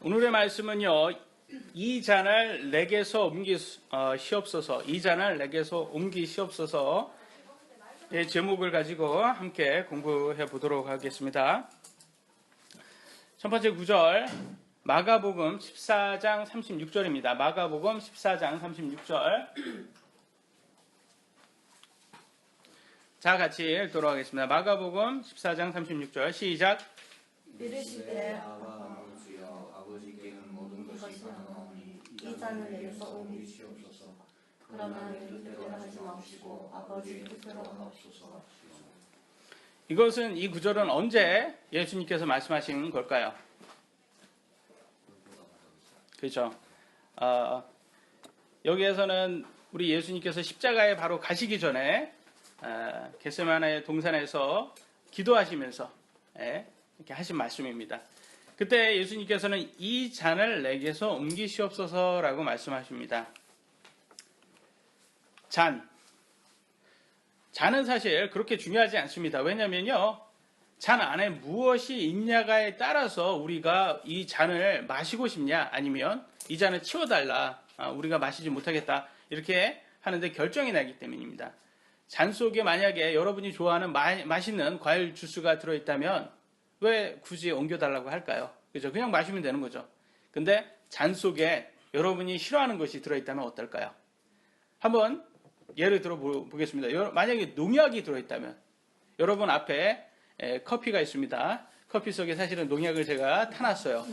오늘의 말씀은요, 이 잔을 내게서 옮기시옵소서, 이 잔을 내게서 옮기시옵소서, 의 제목을 가지고 함께 공부해 보도록 하겠습니다. 첫 번째 구절, 마가복음 14장 36절입니다. 마가복음 14장 36절. 자, 같이 읽도록 하겠습니다. 마가복음 14장 36절, 시작. 이르시되 아바 주여 아버지께는 모든 것이 가능하오니 이 잔을 내게서 옮기시옵소서. 그러나 내 뜻대로 하지 마옵시고 아버지 뜻대로 하옵소서. 이 구절은 언제 예수님께서 말씀하신 걸까요? 그렇죠. 여기에서는 우리 예수님께서 십자가에 바로 가시기 전에 겟세마네 동산에서 기도하시면서 이렇게 하신 말씀입니다. 그때 예수님께서는 이 잔을 내게서 옮기시옵소서라고 말씀하십니다. 잔은 사실 그렇게 중요하지 않습니다. 왜냐면요, 잔 안에 무엇이 있냐가에 따라서 우리가 이 잔을 마시고 싶냐, 아니면 이 잔을 치워달라, 우리가 마시지 못하겠다, 이렇게 하는데 결정이 나기 때문입니다. 잔 속에 만약에 여러분이 좋아하는 맛있는 과일 주스가 들어있다면 왜 굳이 옮겨달라고 할까요? 그죠? 그냥 마시면 되는 거죠. 근데 잔 속에 여러분이 싫어하는 것이 들어있다면 어떨까요? 한번 예를 들어 보겠습니다. 만약에 농약이 들어있다면, 여러분 앞에 커피가 있습니다. 커피 속에 사실은 농약을 제가 타놨어요.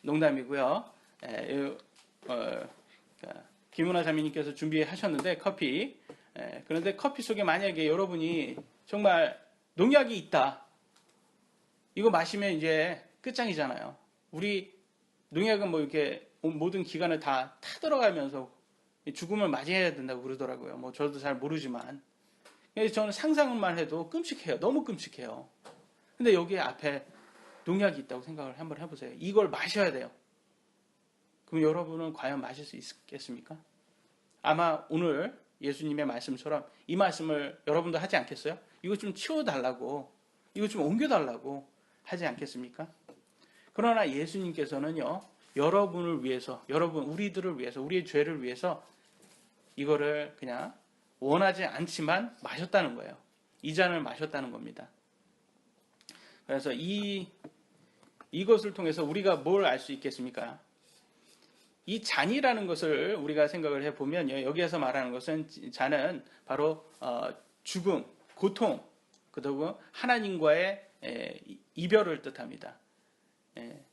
농담이고요. 김은하 자매님께서 준비하셨는데 커피. 그런데 커피 속에 만약에 여러분이 정말 농약이 있다. 이거 마시면 이제 끝장이잖아요. 우리 농약은 뭐 이렇게 모든 기관을 다 타들어가면서 죽음을 맞이해야 된다고 그러더라고요. 뭐 저도 잘 모르지만. 저는 상상만 해도 끔찍해요. 너무 끔찍해요. 근데 여기 앞에 농약이 있다고 생각을 한번 해보세요. 이걸 마셔야 돼요. 그럼 여러분은 과연 마실 수 있겠습니까? 아마 오늘 예수님의 말씀처럼 이 말씀을 여러분도 하지 않겠어요? 이거 좀 치워달라고, 이거 좀 옮겨달라고 하지 않겠습니까? 그러나 예수님께서는요, 여러분을 위해서, 우리들을 위해서, 우리의 죄를 위해서 이거를 그냥 원하지 않지만 마셨다는 거예요. 이 잔을 마셨다는 겁니다. 그래서 이것을 통해서 우리가 뭘 알 수 있겠습니까? 이 잔이라는 것을 우리가 생각을 해보면요, 여기에서 말하는 것은, 잔은 바로 죽음, 고통, 그리고 하나님과의 이별을 뜻합니다.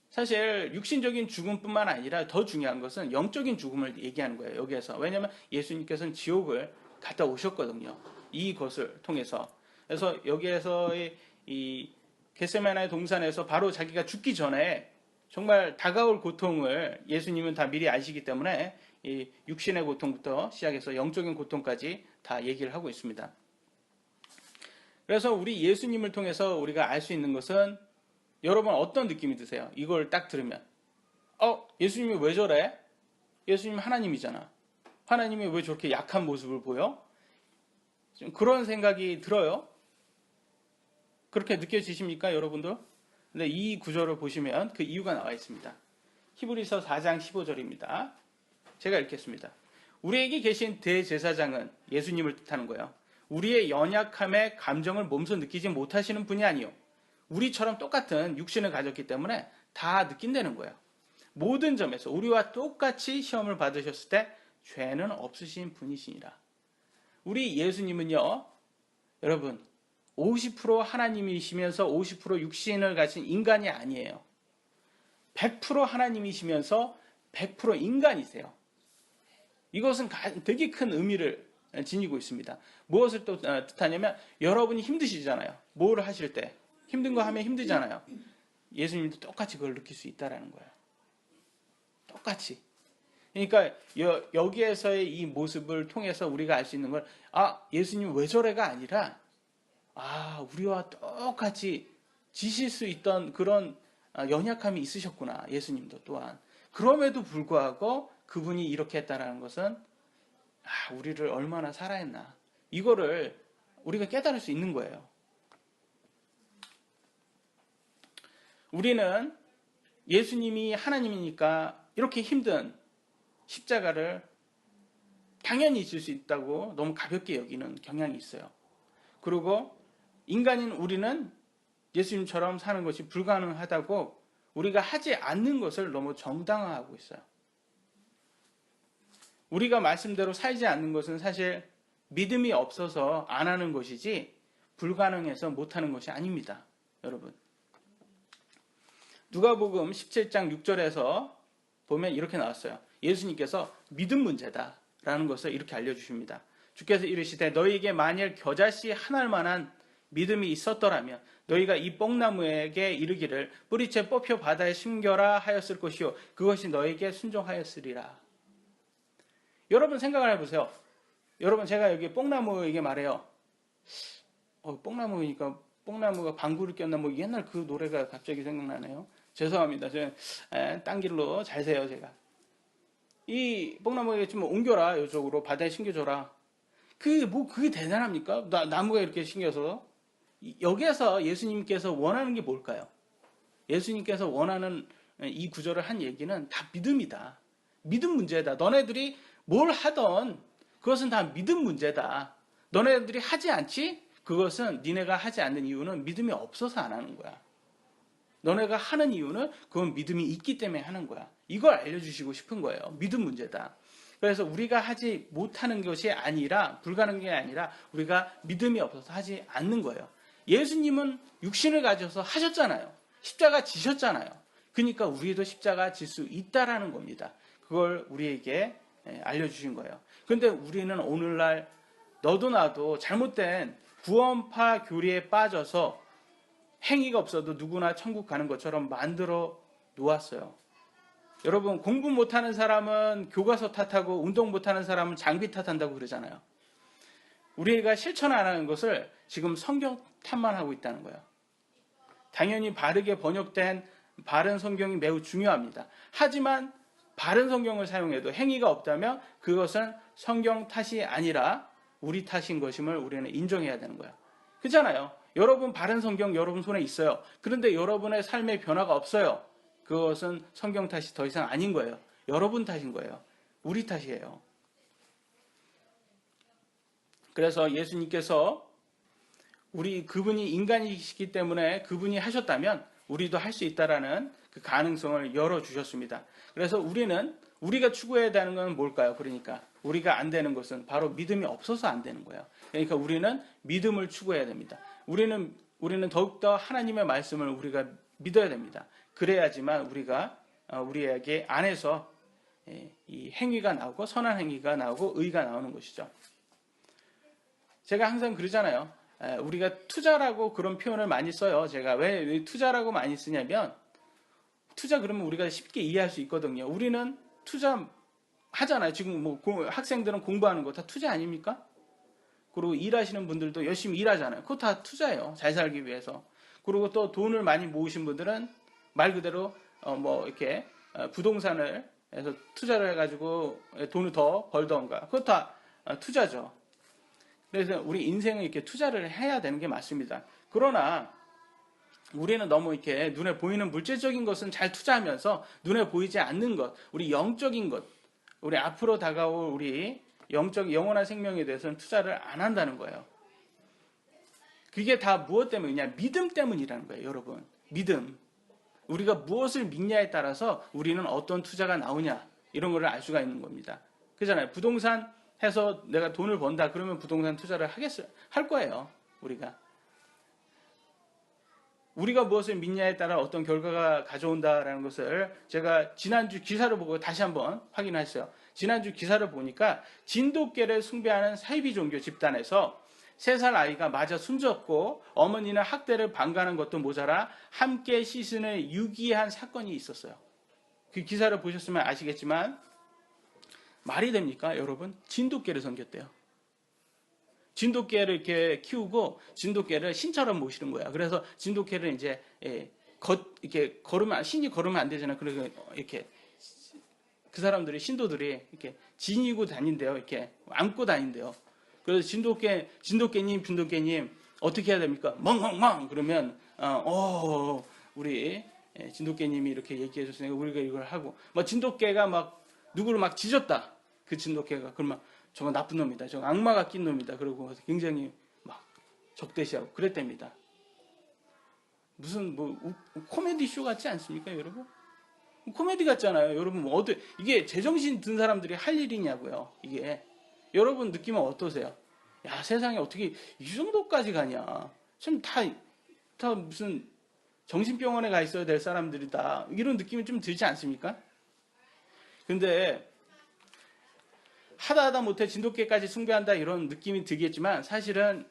사실 육신적인 죽음뿐만 아니라 더 중요한 것은 영적인 죽음을 얘기하는 거예요, 여기에서. 왜냐하면 예수님께서는 지옥을 갔다 오셨거든요, 이것을 통해서. 그래서 여기에서의 이 겟세마네 동산에서 바로 자기가 죽기 전에 정말 다가올 고통을 예수님은 다 미리 아시기 때문에 이 육신의 고통부터 시작해서 영적인 고통까지 다 얘기를 하고 있습니다. 그래서 우리 예수님을 통해서 우리가 알 수 있는 것은, 여러분 어떤 느낌이 드세요? 이걸 딱 들으면 예수님이 왜 저래? 예수님 하나님이잖아. 하나님이 왜 저렇게 약한 모습을 보여? 좀 그런 생각이 들어요. 그렇게 느껴지십니까, 여러분들? 근데 이 구절을 보시면 그 이유가 나와 있습니다. 히브리서 4장 15절입니다. 제가 읽겠습니다. 우리에게 계신 대제사장은 예수님을 뜻하는 거예요. 우리의 연약함의 감정을 몸소 느끼지 못하시는 분이 아니요, 우리처럼 똑같은 육신을 가졌기 때문에 다 느낀다는 거예요. 모든 점에서 우리와 똑같이 시험을 받으셨을 때 죄는 없으신 분이시니라. 우리 예수님은요, 여러분 50% 하나님이시면서 50% 육신을 가진 인간이 아니에요. 100% 하나님이시면서 100% 인간이세요. 이것은 되게 큰 의미를 지니고 있습니다. 무엇을 또 뜻하냐면, 여러분이 힘드시잖아요. 뭘 하실 때 힘든 거 하면 힘들잖아요. 예수님도 똑같이 그걸 느낄 수 있다라는 거예요. 똑같이. 그러니까 여기에서의 이 모습을 통해서 우리가 알 수 있는 걸, 예수님 왜 저래가 아니라, 우리와 똑같이 지실 수 있던 그런 연약함이 있으셨구나, 예수님도 또한. 그럼에도 불구하고 그분이 이렇게 했다라는 것은, 우리를 얼마나 사랑했나, 이거를 우리가 깨달을 수 있는 거예요. 우리는 예수님이 하나님이니까 이렇게 힘든 십자가를 당연히 질 수 있다고 너무 가볍게 여기는 경향이 있어요. 그리고 인간인 우리는 예수님처럼 사는 것이 불가능하다고 우리가 하지 않는 것을 너무 정당화하고 있어요. 우리가 말씀대로 살지 않는 것은 사실 믿음이 없어서 안 하는 것이지 불가능해서 못하는 것이 아닙니다. 여러분, 누가복음 17장 6절에서 보면 이렇게 나왔어요. 예수님께서 믿음 문제다 라는 것을 이렇게 알려주십니다. 주께서 이르시되 너희에게 만일 겨자씨 하나만한 믿음이 있었더라면 너희가 이 뽕나무에게 이르기를 뿌리채 뽑혀 바다에 심겨라 하였을 것이요 그것이 너희에게 순종하였으리라. 여러분 생각을 해보세요. 여러분 제가 여기 뽕나무에게 말해요. 뽕나무니까 뽕나무가 방구를 꼈나 뭐 옛날 그 노래가 갑자기 생각나네요. 죄송합니다. 딴 길로 잘 세요 제가. 이 뽕나무에게 좀 옮겨라 이쪽으로 바다에 심겨줘라. 그게 대단합니까? 나무가 이렇게 심겨서 여기에서 예수님께서 원하는 게 뭘까요? 예수님께서 원하는 이 구절을 한 얘기는 다 믿음이다. 믿음 문제다. 너네들이 뭘 하던 그것은 다 믿음 문제다. 너네들이 하지 않지? 그것은 니네가 하지 않는 이유는 믿음이 없어서 안 하는 거야. 너네가 하는 이유는 그건 믿음이 있기 때문에 하는 거야. 이걸 알려주시고 싶은 거예요. 믿음 문제다. 그래서 우리가 하지 못하는 것이 아니라 불가능한 게 아니라 우리가 믿음이 없어서 하지 않는 거예요. 예수님은 육신을 가져서 하셨잖아요. 십자가 지셨잖아요. 그러니까 우리도 십자가 질 수 있다라는 겁니다. 그걸 우리에게 알려주신 거예요. 그런데 우리는 오늘날 너도 나도 잘못된 구원파 교리에 빠져서 행위가 없어도 누구나 천국 가는 것처럼 만들어 놓았어요. 여러분 공부 못하는 사람은 교과서 탓하고 운동 못하는 사람은 장비 탓한다고 그러잖아요. 우리가 실천 안 하는 것을 지금 성경 탓만 하고 있다는 거예요. 당연히 바르게 번역된 바른 성경이 매우 중요합니다. 하지만 바른 성경을 사용해도 행위가 없다면 그것은 성경 탓이 아니라 우리 탓인 것임을 우리는 인정해야 되는 거예요. 그렇잖아요. 여러분 바른 성경 여러분 손에 있어요. 그런데 여러분의 삶의 변화가 없어요. 그것은 성경 탓이 더 이상 아닌 거예요. 여러분 탓인 거예요. 우리 탓이에요. 그래서 예수님께서 그분이 인간이시기 때문에 그분이 하셨다면 우리도 할 수 있다라는 그 가능성을 열어주셨습니다. 그래서 우리가 추구해야 되는 건 뭘까요? 그러니까 우리가 안 되는 것은 바로 믿음이 없어서 안 되는 거예요. 그러니까 우리는 믿음을 추구해야 됩니다. 우리는 더욱더 하나님의 말씀을 우리가 믿어야 됩니다. 그래야지만 우리에게 안에서 이 행위가 나오고 선한 행위가 나오고 의가 나오는 것이죠. 제가 항상 그러잖아요. 우리가 투자라고 그런 표현을 많이 써요. 제가 왜 투자라고 많이 쓰냐면 투자 그러면 우리가 쉽게 이해할 수 있거든요. 우리는 투자 하잖아요. 지금 뭐 학생들은 공부하는 거 다 투자 아닙니까? 그리고 일하시는 분들도 열심히 일하잖아요. 그거 다 투자예요. 잘 살기 위해서. 그리고 또 돈을 많이 모으신 분들은 말 그대로 이렇게 부동산을 해서 투자를 해가지고 돈을 더 벌던가. 그거 다 투자죠. 그래서 우리 인생은 이렇게 투자를 해야 되는 게 맞습니다. 그러나 우리는 너무 이렇게 눈에 보이는 물질적인 것은 잘 투자하면서 눈에 보이지 않는 것, 우리 영적인 것, 우리 앞으로 다가올 우리 영원한 생명에 대해서는 투자를 안 한다는 거예요. 그게 다 무엇 때문이냐? 믿음 때문이라는 거예요, 여러분. 믿음. 우리가 무엇을 믿냐에 따라서 우리는 어떤 투자가 나오냐 이런 거를 알 수가 있는 겁니다. 그잖아요. 부동산 해서 내가 돈을 번다 그러면 부동산 투자를 할 거예요. 우리가 무엇을 믿냐에 따라 어떤 결과가 가져온다라는 것을 제가 지난주 기사를 보고 다시 한번 확인했어요. 지난주 기사를 보니까 진돗개를 숭배하는 사이비 종교 집단에서 3살 아이가 맞아 숨졌고 어머니는 학대를 방관한 것도 모자라 함께 시신을 유기한 사건이 있었어요. 그 기사를 보셨으면 아시겠지만 말이 됩니까, 여러분? 진돗개를 섬겼대요. 진돗개를 이렇게 키우고 진돗개를 신처럼 모시는 거야. 그래서 진돗개를 이제 이렇게 신이 걸으면 안 되잖아요. 그래서 이렇게 그 사람들이 신도들이 이렇게 지니고 다닌대요. 이렇게 안고 다닌대요. 그래서 진돗개님 어떻게 해야 됩니까? 멍멍멍 그러면 우리 진돗개님이 이렇게 얘기해 줬으니까 우리가 이걸 하고, 뭐 진돗개가 막 누구를 막 짖었다. 그 진돗개가 그러면 저거 나쁜 놈이다. 저거 악마가 낀 놈이다. 그러고 굉장히 막 적대시하고 그랬답니다. 무슨 뭐 코미디 쇼 같지 않습니까, 여러분? 코미디 같잖아요. 여러분 뭐 이게 제정신 든 사람들이 할 일이냐고요. 이게 여러분 느낌은 어떠세요? 야, 세상에 어떻게 이 정도까지 가냐? 참 다 무슨 정신병원에 가 있어야 될 사람들이다. 이런 느낌이 좀 들지 않습니까? 근데 하다 못해 진돗개까지 숭배한다 이런 느낌이 들겠지만 사실은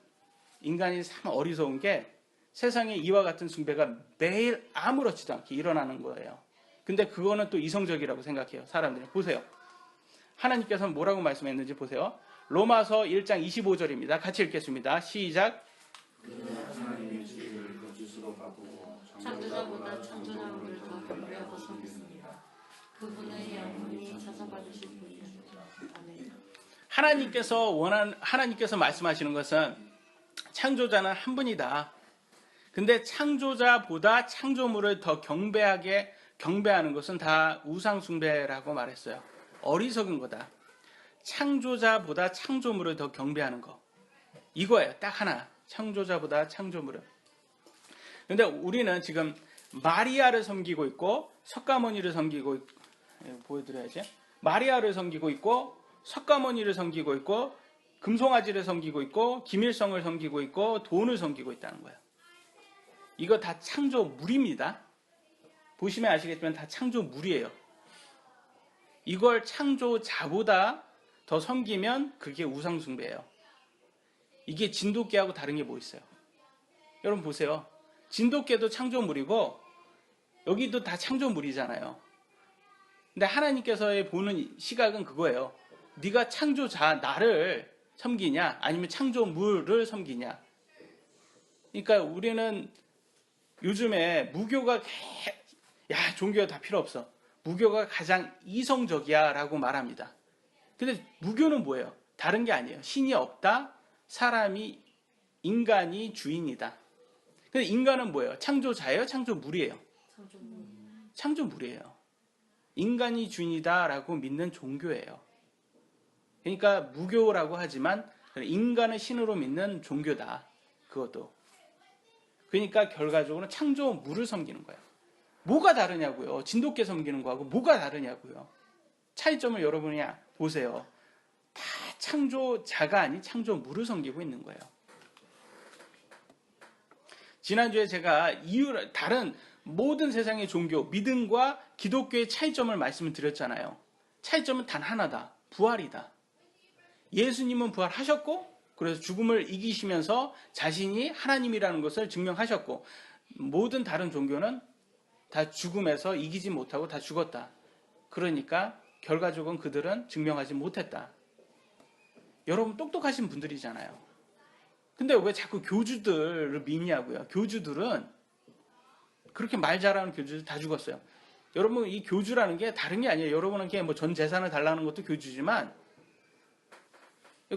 인간이 참 어리석은 게 세상에 이와 같은 숭배가 매일 아무렇지도 않게 일어나는 거예요. 근데 그거는 또 이성적이라고 생각해요. 사람들이. 보세요. 하나님께서는 뭐라고 말씀했는지 보세요. 로마서 1장 25절입니다. 같이 읽겠습니다. 시작. 하나님의 지혜를 거짓으로 바꾸고 창조자보다 창조자를 더 경배하고 섬겼습니다. 그분의 영혼이 찾아봐 주실 분이십니다. 아멘. 하나님께서 말씀하시는 것은 창조자는 한 분이다. 근데 창조자보다 창조물을 더 경배하는 것은 다 우상숭배라고 말했어요. 어리석은 거다. 창조자보다 창조물을 더 경배하는 거. 이거예요. 딱 하나. 창조자보다 창조물을. 근데 우리는 지금 마리아를 섬기고 있고 석가모니를 섬기고 보여드려야지. 마리아를 섬기고 있고 석가모니를 섬기고 있고 금송아지를 섬기고 있고 김일성을 섬기고 있고 돈을 섬기고 있다는 거예요. 이거 다 창조물입니다. 보시면 아시겠지만 다 창조물이에요. 이걸 창조자보다 더 섬기면 그게 우상숭배예요. 이게 진돗개하고 다른 게 뭐 있어요? 여러분 보세요. 진돗개도 창조물이고 여기도 다 창조물이잖아요. 근데 하나님께서의 보는 시각은 그거예요. 네가 창조자 나를 섬기냐 아니면 창조물을 섬기냐. 그러니까 우리는 요즘에 무교가 종교가 다 필요 없어. 무교가 가장 이성적이야 라고 말합니다. 근데 무교는 뭐예요? 다른 게 아니에요. 신이 없다. 인간이 주인이다. 근데 인간은 뭐예요? 창조자예요? 창조물이에요? 창조물이에요. 인간이 주인이다라고 믿는 종교예요. 그러니까 무교라고 하지만 인간을 신으로 믿는 종교다. 그것도. 그러니까 결과적으로 창조물을 섬기는 거예요. 뭐가 다르냐고요? 진돗개 섬기는 거하고 뭐가 다르냐고요? 차이점을 여러분이 보세요. 다 창조자가 아닌 창조물을 섬기고 있는 거예요. 지난주에 제가 다른 모든 세상의 종교, 믿음과 기독교의 차이점을 말씀을 드렸잖아요. 차이점은 단 하나다. 부활이다. 예수님은 부활하셨고 그래서 죽음을 이기시면서 자신이 하나님이라는 것을 증명하셨고 모든 다른 종교는 다 죽음에서 이기지 못하고 다 죽었다. 그러니까 결과적으로 그들은 증명하지 못했다. 여러분 똑똑하신 분들이잖아요. 근데 왜 자꾸 교주들을 믿냐고요. 교주들은 그렇게 말 잘하는 교주들 다 죽었어요. 여러분 이 교주라는 게 다른 게 아니에요. 여러분에게 뭐 전 재산을 달라는 것도 교주지만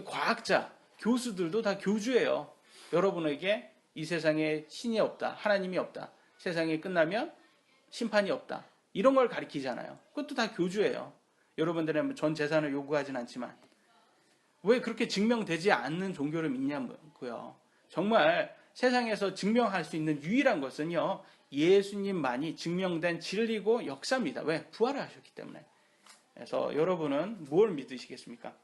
과학자, 교수들도 다 교주예요. 여러분에게 이 세상에 신이 없다. 하나님이 없다. 세상이 끝나면 심판이 없다. 이런 걸 가리키잖아요. 그것도 다 교주예요. 여러분들은 전 재산을 요구하진 않지만 왜 그렇게 증명되지 않는 종교를 믿냐고요. 정말 세상에서 증명할 수 있는 유일한 것은요. 예수님만이 증명된 진리고 역사입니다. 왜? 부활을 하셨기 때문에. 그래서 여러분은 뭘 믿으시겠습니까?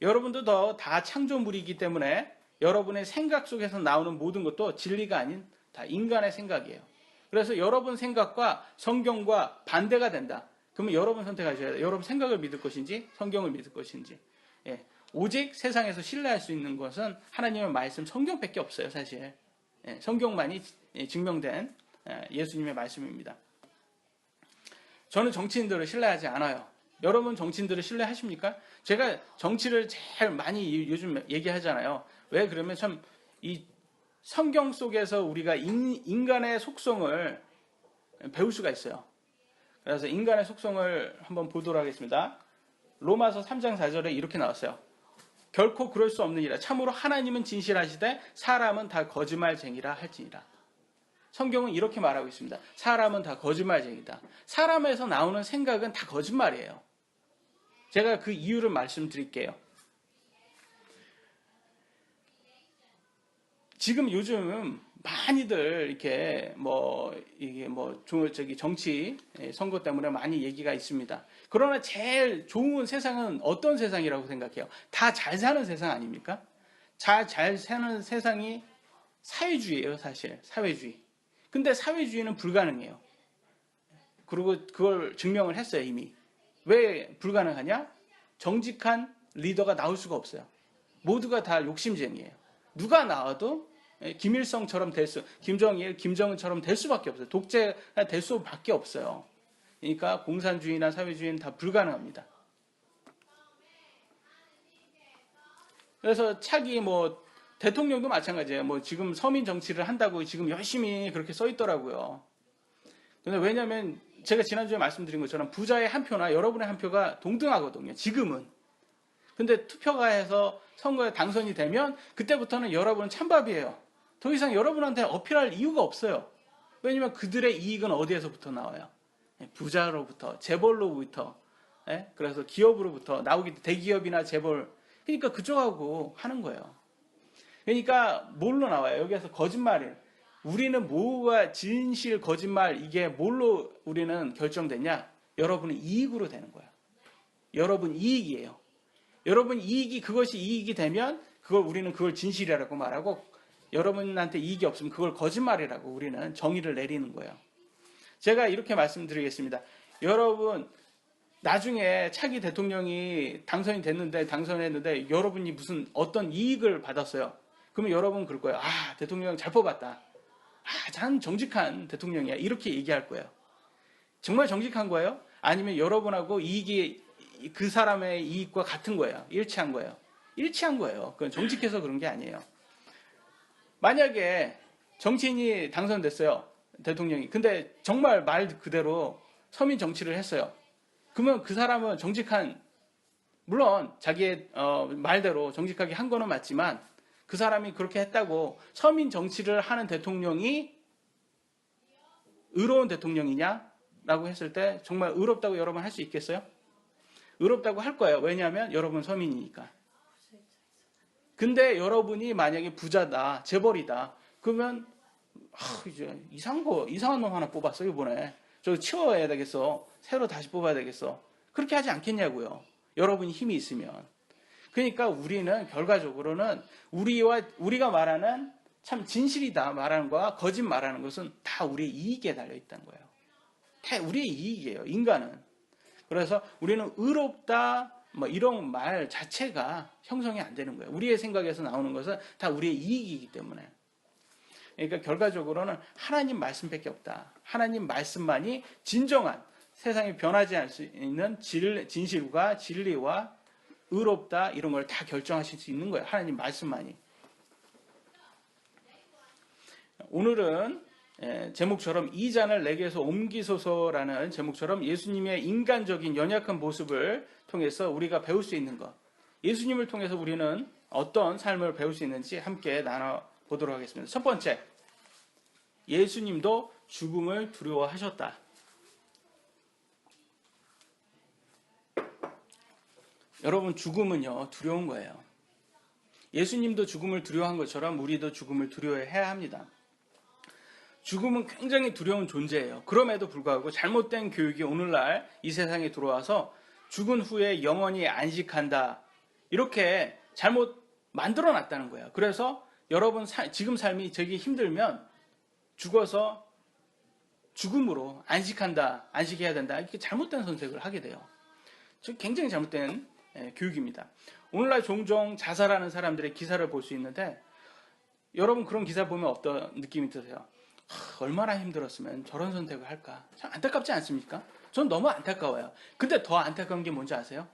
여러분도 다 창조물이기 때문에 여러분의 생각 속에서 나오는 모든 것도 진리가 아닌 다 인간의 생각이에요. 그래서 여러분 생각과 성경과 반대가 된다. 그러면 여러분 선택하셔야 돼요. 여러분 생각을 믿을 것인지 성경을 믿을 것인지. 예. 오직 세상에서 신뢰할 수 있는 것은 하나님의 말씀 성경밖에 없어요. 사실. 예. 성경만이 증명된 예수님의 말씀입니다. 저는 정치인들을 신뢰하지 않아요. 여러분 정치인들을 신뢰하십니까? 제가 정치를 제일 많이 요즘 얘기하잖아요. 왜 그러면 참 이 성경 속에서 우리가 인간의 속성을 배울 수가 있어요. 그래서 인간의 속성을 한번 보도록 하겠습니다. 로마서 3장 4절에 이렇게 나왔어요. 결코 그럴 수 없느니라. 참으로 하나님은 진실하시되 사람은 다 거짓말쟁이라 할지니라. 성경은 이렇게 말하고 있습니다. 사람은 다 거짓말쟁이다. 사람에서 나오는 생각은 다 거짓말이에요. 제가 그 이유를 말씀드릴게요. 지금 요즘 많이들 이렇게 정치 선거 때문에 많이 얘기가 있습니다. 그러나 제일 좋은 세상은 어떤 세상이라고 생각해요? 다 잘 사는 세상 아닙니까? 잘 사는 세상이 사회주의예요, 사실. 사회주의. 근데 사회주의는 불가능해요. 그리고 그걸 증명을 했어요, 이미. 왜 불가능하냐? 정직한 리더가 나올 수가 없어요. 모두가 다 욕심쟁이에요. 누가 나와도 김일성처럼 김정일, 김정은처럼 될 수밖에 없어요. 독재가 될 수밖에 없어요. 그러니까 공산주의나 사회주의는 다 불가능합니다. 그래서 차기 대통령도 마찬가지예요. 지금 서민 정치를 한다고 지금 열심히 그렇게 써 있더라고요. 근데 왜냐하면 제가 지난주에 말씀드린 것처럼 부자의 한 표나 여러분의 한 표가 동등하거든요. 지금은. 근데 투표가 해서 선거에 당선이 되면 그때부터는 여러분은 찬밥이에요. 더 이상 여러분한테 어필할 이유가 없어요. 왜냐면 그들의 이익은 어디에서부터 나와요? 부자로부터, 재벌로부터, 그래서 기업으로부터 나오기, 대기업이나 재벌. 그러니까 그쪽하고 하는 거예요. 그러니까 뭘로 나와요? 여기에서 거짓말이에요. 우리는 뭐가 진실, 거짓말, 이게 뭘로 우리는 결정되냐? 여러분의 이익으로 되는 거예요. 여러분 이익이에요. 여러분 이익이, 그것이 이익이 되면 우리는 그걸 진실이라고 말하고, 여러분한테 이익이 없으면 그걸 거짓말이라고 우리는 정의를 내리는 거예요. 제가 이렇게 말씀드리겠습니다. 여러분 나중에 차기 대통령이 당선했는데 여러분이 무슨 어떤 이익을 받았어요. 그러면 여러분 그럴 거예요. 아, 대통령 잘 뽑았다. 아, 참 정직한 대통령이야. 이렇게 얘기할 거예요. 정말 정직한 거예요? 아니면 여러분하고 이익이 그 사람의 이익과 같은 거예요? 일치한 거예요? 일치한 거예요. 그건 정직해서 그런 게 아니에요. 만약에 정치인이 당선됐어요. 대통령이. 근데 정말 말 그대로 서민 정치를 했어요. 그러면 그 사람은 정직한, 물론 자기의 말대로 정직하게 한 거는 맞지만 그 사람이 그렇게 했다고 서민 정치를 하는 대통령이 의로운 대통령이냐라고 했을 때 정말 의롭다고 여러분 할 수 있겠어요? 의롭다고 할 거예요. 왜냐하면 여러분 서민이니까. 근데 여러분이 만약에 부자다, 재벌이다, 그러면 이제 이상한 놈 하나 뽑았어 이번에. 저 치워야 되겠어. 새로 다시 뽑아야 되겠어. 그렇게 하지 않겠냐고요. 여러분이 힘이 있으면. 그러니까 우리는 결과적으로는 우리가 말하는 참 진실이다 말하는 거와 거짓 말하는 것은 다 우리의 이익에 달려 있다는 거예요. 다 우리의 이익이에요. 인간은. 그래서 우리는 의롭다 이런 말 자체가 형성이 안 되는 거예요. 우리의 생각에서 나오는 것은 다 우리의 이익이기 때문에. 그러니까 결과적으로는 하나님 말씀밖에 없다. 하나님 말씀만이 진정한 세상에 변하지 않을 수 있는 진실과 진리와 의롭다 이런 걸 다 결정하실 수 있는 거예요. 하나님 말씀만이. 오늘은 제목처럼 이 잔을 내게서 옮기소서라는 제목처럼 예수님의 인간적인 연약한 모습을 통해서 우리가 배울 수 있는 것, 예수님을 통해서 우리는 어떤 삶을 배울 수 있는지 함께 나눠보도록 하겠습니다. 첫 번째, 예수님도 죽음을 두려워하셨다. 여러분, 죽음은요 두려운 거예요. 예수님도 죽음을 두려워한 것처럼 우리도 죽음을 두려워해야 합니다. 죽음은 굉장히 두려운 존재예요. 그럼에도 불구하고 잘못된 교육이 오늘날 이 세상에 들어와서 죽은 후에 영원히 안식한다, 이렇게 잘못 만들어 놨다는 거예요. 그래서 여러분 지금 삶이 되게 힘들면 죽어서 죽음으로 안식해야 된다, 이렇게 잘못된 선택을 하게 돼요. 즉 굉장히 잘못된 교육입니다. 오늘날 종종 자살하는 사람들의 기사를 볼 수 있는데, 여러분 그런 기사 보면 어떤 느낌이 드세요? 얼마나 힘들었으면 저런 선택을 할까? 참 안타깝지 않습니까? 전 너무 안타까워요. 근데 더 안타까운 게 뭔지 아세요?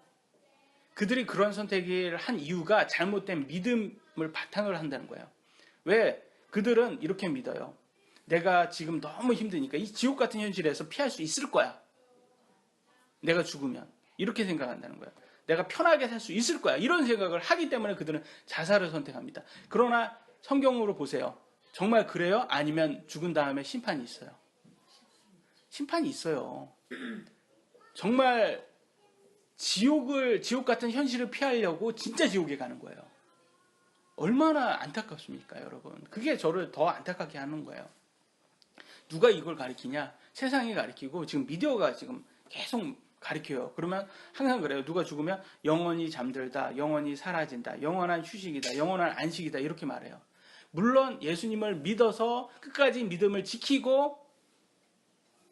그들이 그런 선택을 한 이유가 잘못된 믿음을 바탕으로 한다는 거예요. 왜? 그들은 이렇게 믿어요. 내가 지금 너무 힘드니까 이 지옥 같은 현실에서 피할 수 있을 거야. 내가 죽으면. 이렇게 생각한다는 거예요. 내가 편하게 살 수 있을 거야. 이런 생각을 하기 때문에 그들은 자살을 선택합니다. 그러나 성경으로 보세요. 정말 그래요? 아니면 죽은 다음에 심판이 있어요? 심판이 있어요. 정말 지옥 같은 현실을 피하려고 진짜 지옥에 가는 거예요. 얼마나 안타깝습니까, 여러분? 그게 저를 더 안타깝게 하는 거예요. 누가 이걸 가리키냐? 세상이 가리키고 지금 미디어가 지금 계속 가리켜요. 그러면 항상 그래요. 누가 죽으면 영원히 잠들다, 영원히 사라진다, 영원한 휴식이다, 영원한 안식이다 이렇게 말해요. 물론 예수님을 믿어서 끝까지 믿음을 지키고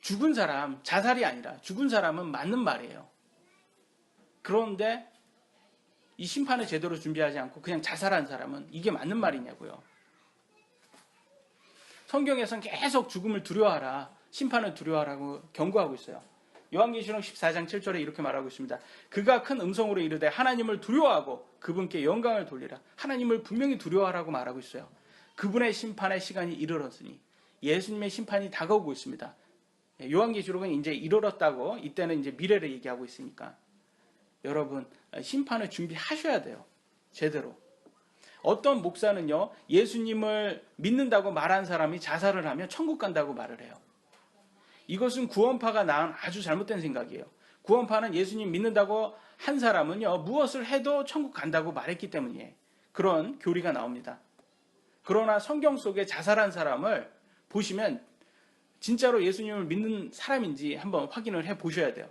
죽은 사람, 자살이 아니라 죽은 사람은 맞는 말이에요. 그런데 이 심판을 제대로 준비하지 않고 그냥 자살한 사람은 이게 맞는 말이냐고요. 성경에서는 계속 죽음을 두려워하라, 심판을 두려워하라고 경고하고 있어요. 요한계시록 14장 7절에 이렇게 말하고 있습니다. 그가 큰 음성으로 이르되 하나님을 두려워하고 그분께 영광을 돌리라. 하나님을 분명히 두려워하라고 말하고 있어요. 그분의 심판의 시간이 이르렀으니 예수님의 심판이 다가오고 있습니다. 요한계시록은 이제 이르렀다고, 이때는 이제 미래를 얘기하고 있으니까 여러분 심판을 준비하셔야 돼요. 제대로. 어떤 목사는요, 예수님을 믿는다고 말한 사람이 자살을 하면 천국 간다고 말을 해요. 이것은 구원파가 낳은 아주 잘못된 생각이에요. 구원파는 예수님 믿는다고 한 사람은요, 무엇을 해도 천국 간다고 말했기 때문이에요. 그런 교리가 나옵니다. 그러나 성경 속에 자살한 사람을 보시면 진짜로 예수님을 믿는 사람인지 한번 확인을 해 보셔야 돼요.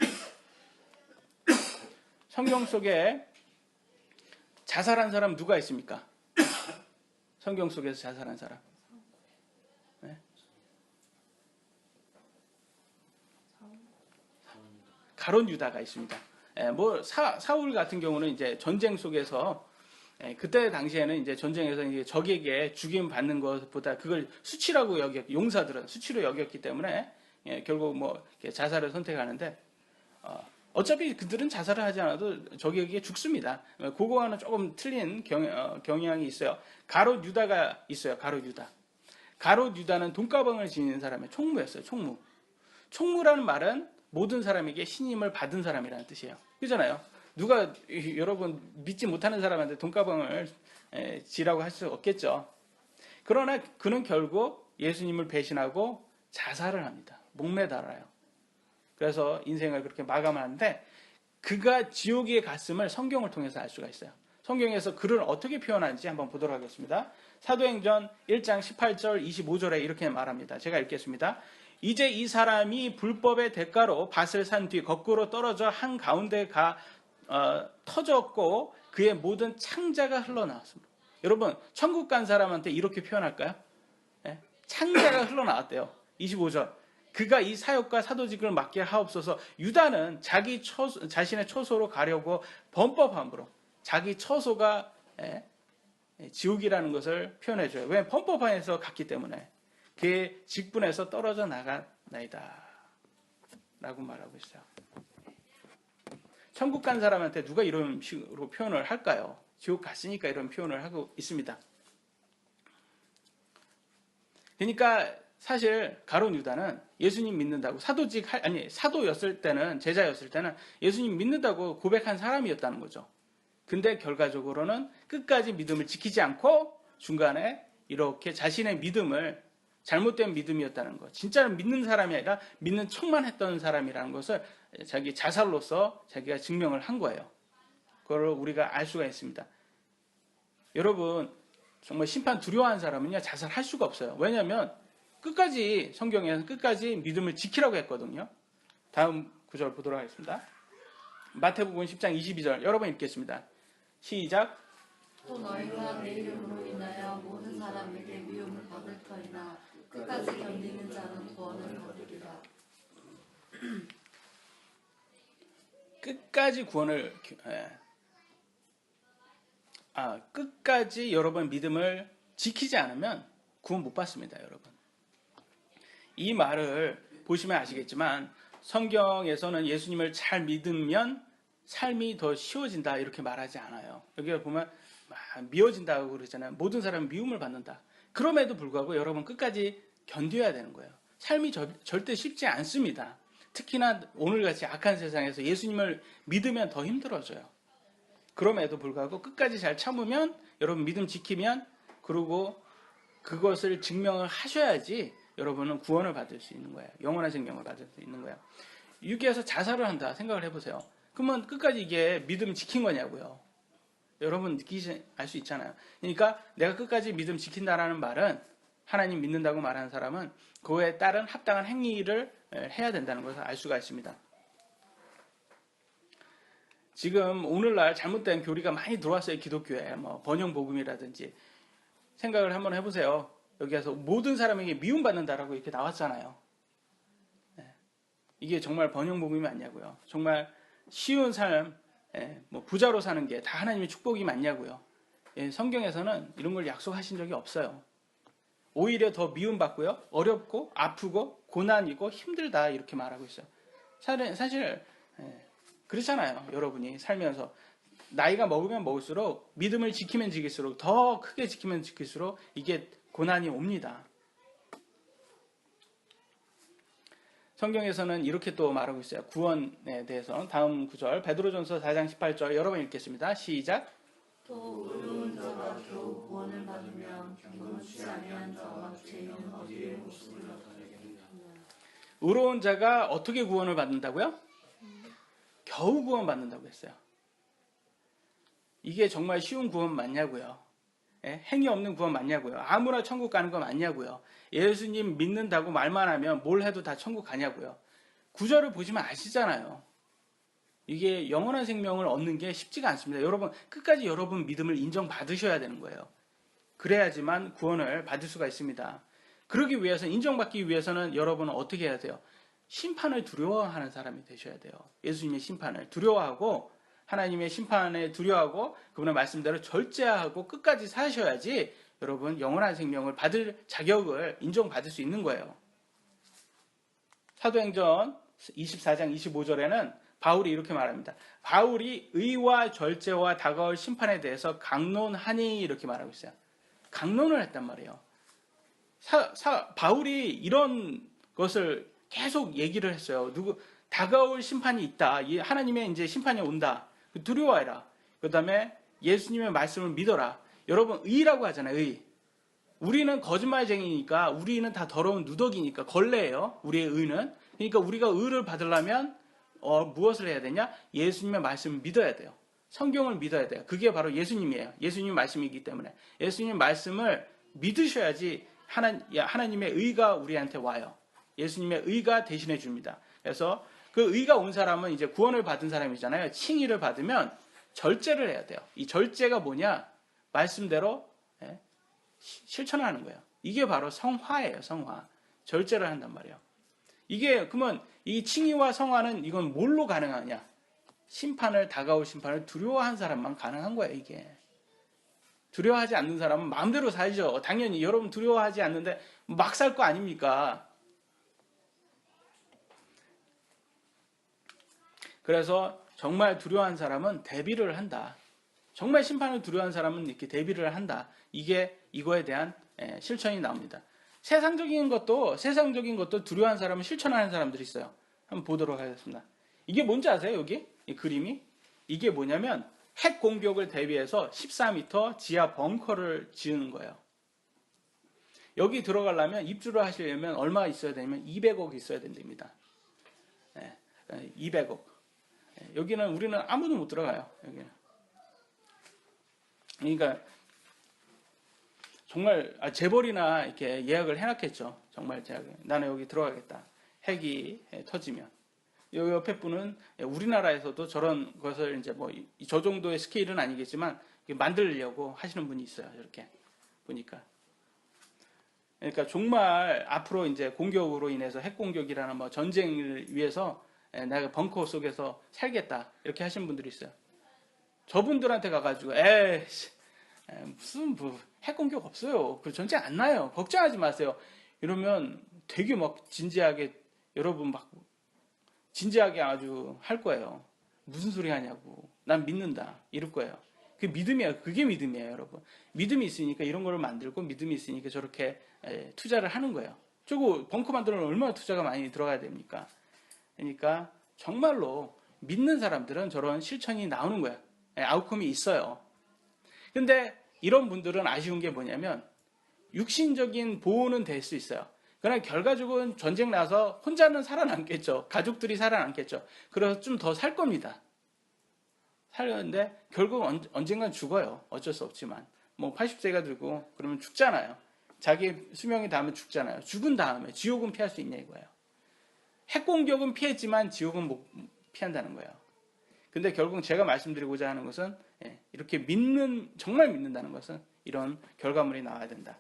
성경 속에 자살한 사람 누가 있습니까? 성경 속에서 자살한 사람. 네? 가룟 유다가 있습니다. 뭐 사울 같은 경우는 이제 전쟁 속에서 그때 당시에는 이제 전쟁에서 이제 적에게 죽임 받는 것보다 그걸 수치라고 용사들은 수치로 여겼기 때문에 결국 뭐 자살을 선택하는데 어차피 그들은 자살을 하지 않아도 적에게 죽습니다. 그거와는 조금 틀린 경향이 있어요. 가롯 유다가 있어요. 가롯 유다. 가롯 유다는 돈가방을 지니는 사람의 총무였어요. 총무. 총무라는 말은 모든 사람에게 신임을 받은 사람이라는 뜻이에요. 그렇잖아요. 누가 여러분 믿지 못하는 사람한테 돈가방을 지라고 할 수 없겠죠. 그러나 그는 결국 예수님을 배신하고 자살을 합니다. 목매달아요. 그래서 인생을 그렇게 마감하는데 그가 지옥에 갔음을 성경을 통해서 알 수가 있어요. 성경에서 그를 어떻게 표현하는지 한번 보도록 하겠습니다. 사도행전 1장 18절 25절에 이렇게 말합니다. 제가 읽겠습니다. 이제 이 사람이 불법의 대가로 밭을 산 뒤 거꾸로 떨어져 한가운데 터졌고 그의 모든 창자가 흘러나왔습니다. 여러분 천국 간 사람한테 이렇게 표현할까요? 네? 창자가 흘러나왔대요. 25절. 그가 이 사역과 사도직을 맡게 하옵소서. 유다는 자신의 처소로 가려고 범법함으로 자기 처소가 지옥이라는 것을 표현해줘요. 왜? 범법함에서 갔기 때문에 그의 직분에서 떨어져 나가나이다 라고 말하고 있어요. 천국 간 사람한테 누가 이런 식으로 표현을 할까요? 지옥 갔으니까 이런 표현을 하고 있습니다. 그러니까 사실 가룟 유다는 예수님 믿는다고 사도였을 때는, 제자였을 때는 예수님 믿는다고 고백한 사람이었다는 거죠. 근데 결과적으로는 끝까지 믿음을 지키지 않고 중간에 이렇게 자신의 믿음을, 잘못된 믿음이었다는 것, 진짜로 믿는 사람이 아니라 믿는 척만 했던 사람이라는 것을 자기 자살로서 자기가 증명을 한 거예요. 그걸 우리가 알 수가 있습니다. 여러분 정말 심판 두려워하는 사람은요 자살할 수가 없어요. 왜냐하면 끝까지, 성경에는 끝까지 믿음을 지키라고 했거든요. 다음 구절 보도록 하겠습니다. 마태복음 10장 22절 여러분 읽겠습니다. 시작. 또 너희가 내 이름으로 인하여 모든 사람에게 미움을 받을 터이나 끝까지 견디는 자는 구원을 받으리라. 끝까지 끝까지 여러분 믿음을 지키지 않으면 구원 못 받습니다, 여러분. 이 말을 보시면 아시겠지만 성경에서는 예수님을 잘 믿으면 삶이 더 쉬워진다 이렇게 말하지 않아요. 여기 보면 미워진다고 그러잖아요. 모든 사람은 미움을 받는다. 그럼에도 불구하고 여러분 끝까지 견뎌야 되는 거예요. 삶이 절대 쉽지 않습니다. 특히나 오늘같이 악한 세상에서 예수님을 믿으면 더 힘들어져요. 그럼에도 불구하고 끝까지 잘 참으면, 여러분 믿음 지키면, 그리고 그것을 증명을 하셔야지 여러분은 구원을 받을 수 있는 거예요. 영원한 생명을 받을 수 있는 거예요. 유기해서 자살을 한다 생각을 해보세요. 그러면 끝까지 이게 믿음 지킨 거냐고요. 여러분 알 수 있잖아요. 그러니까 내가 끝까지 믿음 지킨다라는 말은 하나님 믿는다고 말하는 사람은 그거에 따른 합당한 행위를 해야 된다는 것을 알 수가 있습니다. 지금 오늘날 잘못된 교리가 많이 들어왔어요. 기독교에 뭐 번영복음이라든지 생각을 한번 해보세요. 여기에서 모든 사람에게 미움받는다라고 이렇게 나왔잖아요. 이게 정말 번영복음이 맞냐고요. 정말 쉬운 삶, 뭐 부자로 사는 게 다 하나님의 축복이 맞냐고요. 성경에서는 이런 걸 약속하신 적이 없어요. 오히려 더 미움받고요. 어렵고 아프고 고난이고 힘들다 이렇게 말하고 있어요. 사실 그렇잖아요. 여러분이 살면서 나이가 먹으면 먹을수록 믿음을 지키면 지킬수록 더 크게 지키면 지킬수록 이게 고난이 옵니다. 성경에서는 이렇게 또 말하고 있어요. 구원에 대해서 다음 구절 베드로전서 4장 18절 여러 번 읽겠습니다. 시작. 또 의로운 자가 겨우 구원을 받으면 경건치 아니한 자와 죄인은 어디에 모습을 나타내겠느냐. 의로운 자가 어떻게 구원을 받는다고요? 겨우 구원받는다고 했어요. 이게 정말 쉬운 구원 맞냐고요. 행위 없는 구원 맞냐고요. 아무나 천국 가는 거 맞냐고요. 예수님 믿는다고 말만 하면 뭘 해도 다 천국 가냐고요. 구절을 보시면 아시잖아요. 이게 영원한 생명을 얻는 게 쉽지가 않습니다. 여러분 끝까지 여러분 믿음을 인정받으셔야 되는 거예요. 그래야지만 구원을 받을 수가 있습니다. 그러기 위해서 인정받기 위해서는 여러분은 어떻게 해야 돼요? 심판을 두려워하는 사람이 되셔야 돼요. 예수님의 심판을 두려워하고 하나님의 심판에 두려워하고 그분의 말씀대로 절제하고 끝까지 사셔야지 여러분 영원한 생명을 받을 자격을 인정받을 수 있는 거예요. 사도행전 24장 25절에는 바울이 이렇게 말합니다. 바울이 의와 절제와 다가올 심판에 대해서 강론하니 이렇게 말하고 있어요. 강론을 했단 말이에요. 바울이 이런 것을 계속 얘기를 했어요. 다가올 심판이 있다. 하나님의 이제 심판이 온다. 두려워해라. 그 다음에 예수님의 말씀을 믿어라. 여러분 의라고 하잖아요. 의. 우리는 거짓말쟁이니까 우리는 다 더러운 누더기니까 걸레예요. 우리의 의는. 그러니까 우리가 의를 받으려면 무엇을 해야 되냐? 예수님의 말씀을 믿어야 돼요. 성경을 믿어야 돼요. 그게 바로 예수님이에요. 예수님 말씀이기 때문에 예수님 말씀을 믿으셔야지 하나님의 의가 우리한테 와요. 예수님의 의가 대신해 줍니다. 그래서 그 의가 온 사람은 이제 구원을 받은 사람이잖아요. 칭의를 받으면 절제를 해야 돼요. 이 절제가 뭐냐? 말씀대로 실천하는 거예요. 이게 바로 성화예요. 성화. 절제를 한단 말이에요. 이게 그러면 이 칭의와 성화는 이건 뭘로 가능하냐? 다가올 심판을 두려워한 사람만 가능한 거예요. 이게. 두려워하지 않는 사람은 마음대로 살죠. 당연히 여러분 두려워하지 않는데 막 살 거 아닙니까? 그래서 정말 두려워한 사람은 대비를 한다. 정말 심판을 두려워한 사람은 이렇게 대비를 한다. 이거에 대한 실천이 나옵니다. 세상적인 것도 두려워한 사람은 실천하는 사람들이 있어요. 한번 보도록 하겠습니다. 이게 뭔지 아세요? 여기 이 그림이 이게 뭐냐면 핵 공격을 대비해서 14m 지하 벙커를 지으는 거예요. 여기 들어가려면 입주를 하시려면 얼마 있어야 되냐면 200억 있어야 된답니다. 200억. 여기는 우리는 아무도 못 들어가요. 여기는. 그러니까 정말 재벌이나 이렇게 예약을 해놨겠죠. 정말 나는 여기 들어가겠다. 핵이 터지면. 이 옆에 분은 우리나라에서도 저런 것을 이제 뭐 저 정도의 스케일은 아니겠지만 만들려고 하시는 분이 있어요. 이렇게 보니까. 그러니까 정말 앞으로 이제 공격으로 인해서 핵 공격이라는 뭐 전쟁을 위해서 내가 벙커 속에서 살겠다 이렇게 하시는 분들이 있어요. 저분들한테 가가지고 무슨 핵 공격 없어요. 그 전쟁 안 나요. 걱정하지 마세요. 이러면 되게 막 진지하게 여러분 막 진지하게 아주 할 거예요. 무슨 소리 하냐고. 난 믿는다. 이럴 거예요. 그게 믿음이에요, 여러분. 믿음이 있으니까 이런 거를 만들고 믿음이 있으니까 저렇게 투자를 하는 거예요. 저거 벙커 만들려면 얼마나 투자가 많이 들어가야 됩니까? 그러니까 정말로 믿는 사람들은 저런 실천이 나오는 거예요. 아웃컴이 있어요. 근데 이런 분들은 아쉬운 게 뭐냐면 육신적인 보호는 될 수 있어요. 그러나 결과적으로 전쟁 나서 혼자는 살아남겠죠. 가족들이 살아남겠죠. 그래서 좀 더 살 겁니다. 살려는데 결국 언젠간 죽어요. 어쩔 수 없지만. 뭐 80세가 되고 그러면 죽잖아요. 자기 수명이 닿으면 죽잖아요. 죽은 다음에 지옥은 피할 수 있냐 이거예요. 핵공격은 피했지만 지옥은 못 피한다는 거예요. 근데 결국 제가 말씀드리고자 하는 것은 이렇게 정말 믿는다는 것은 이런 결과물이 나와야 된다.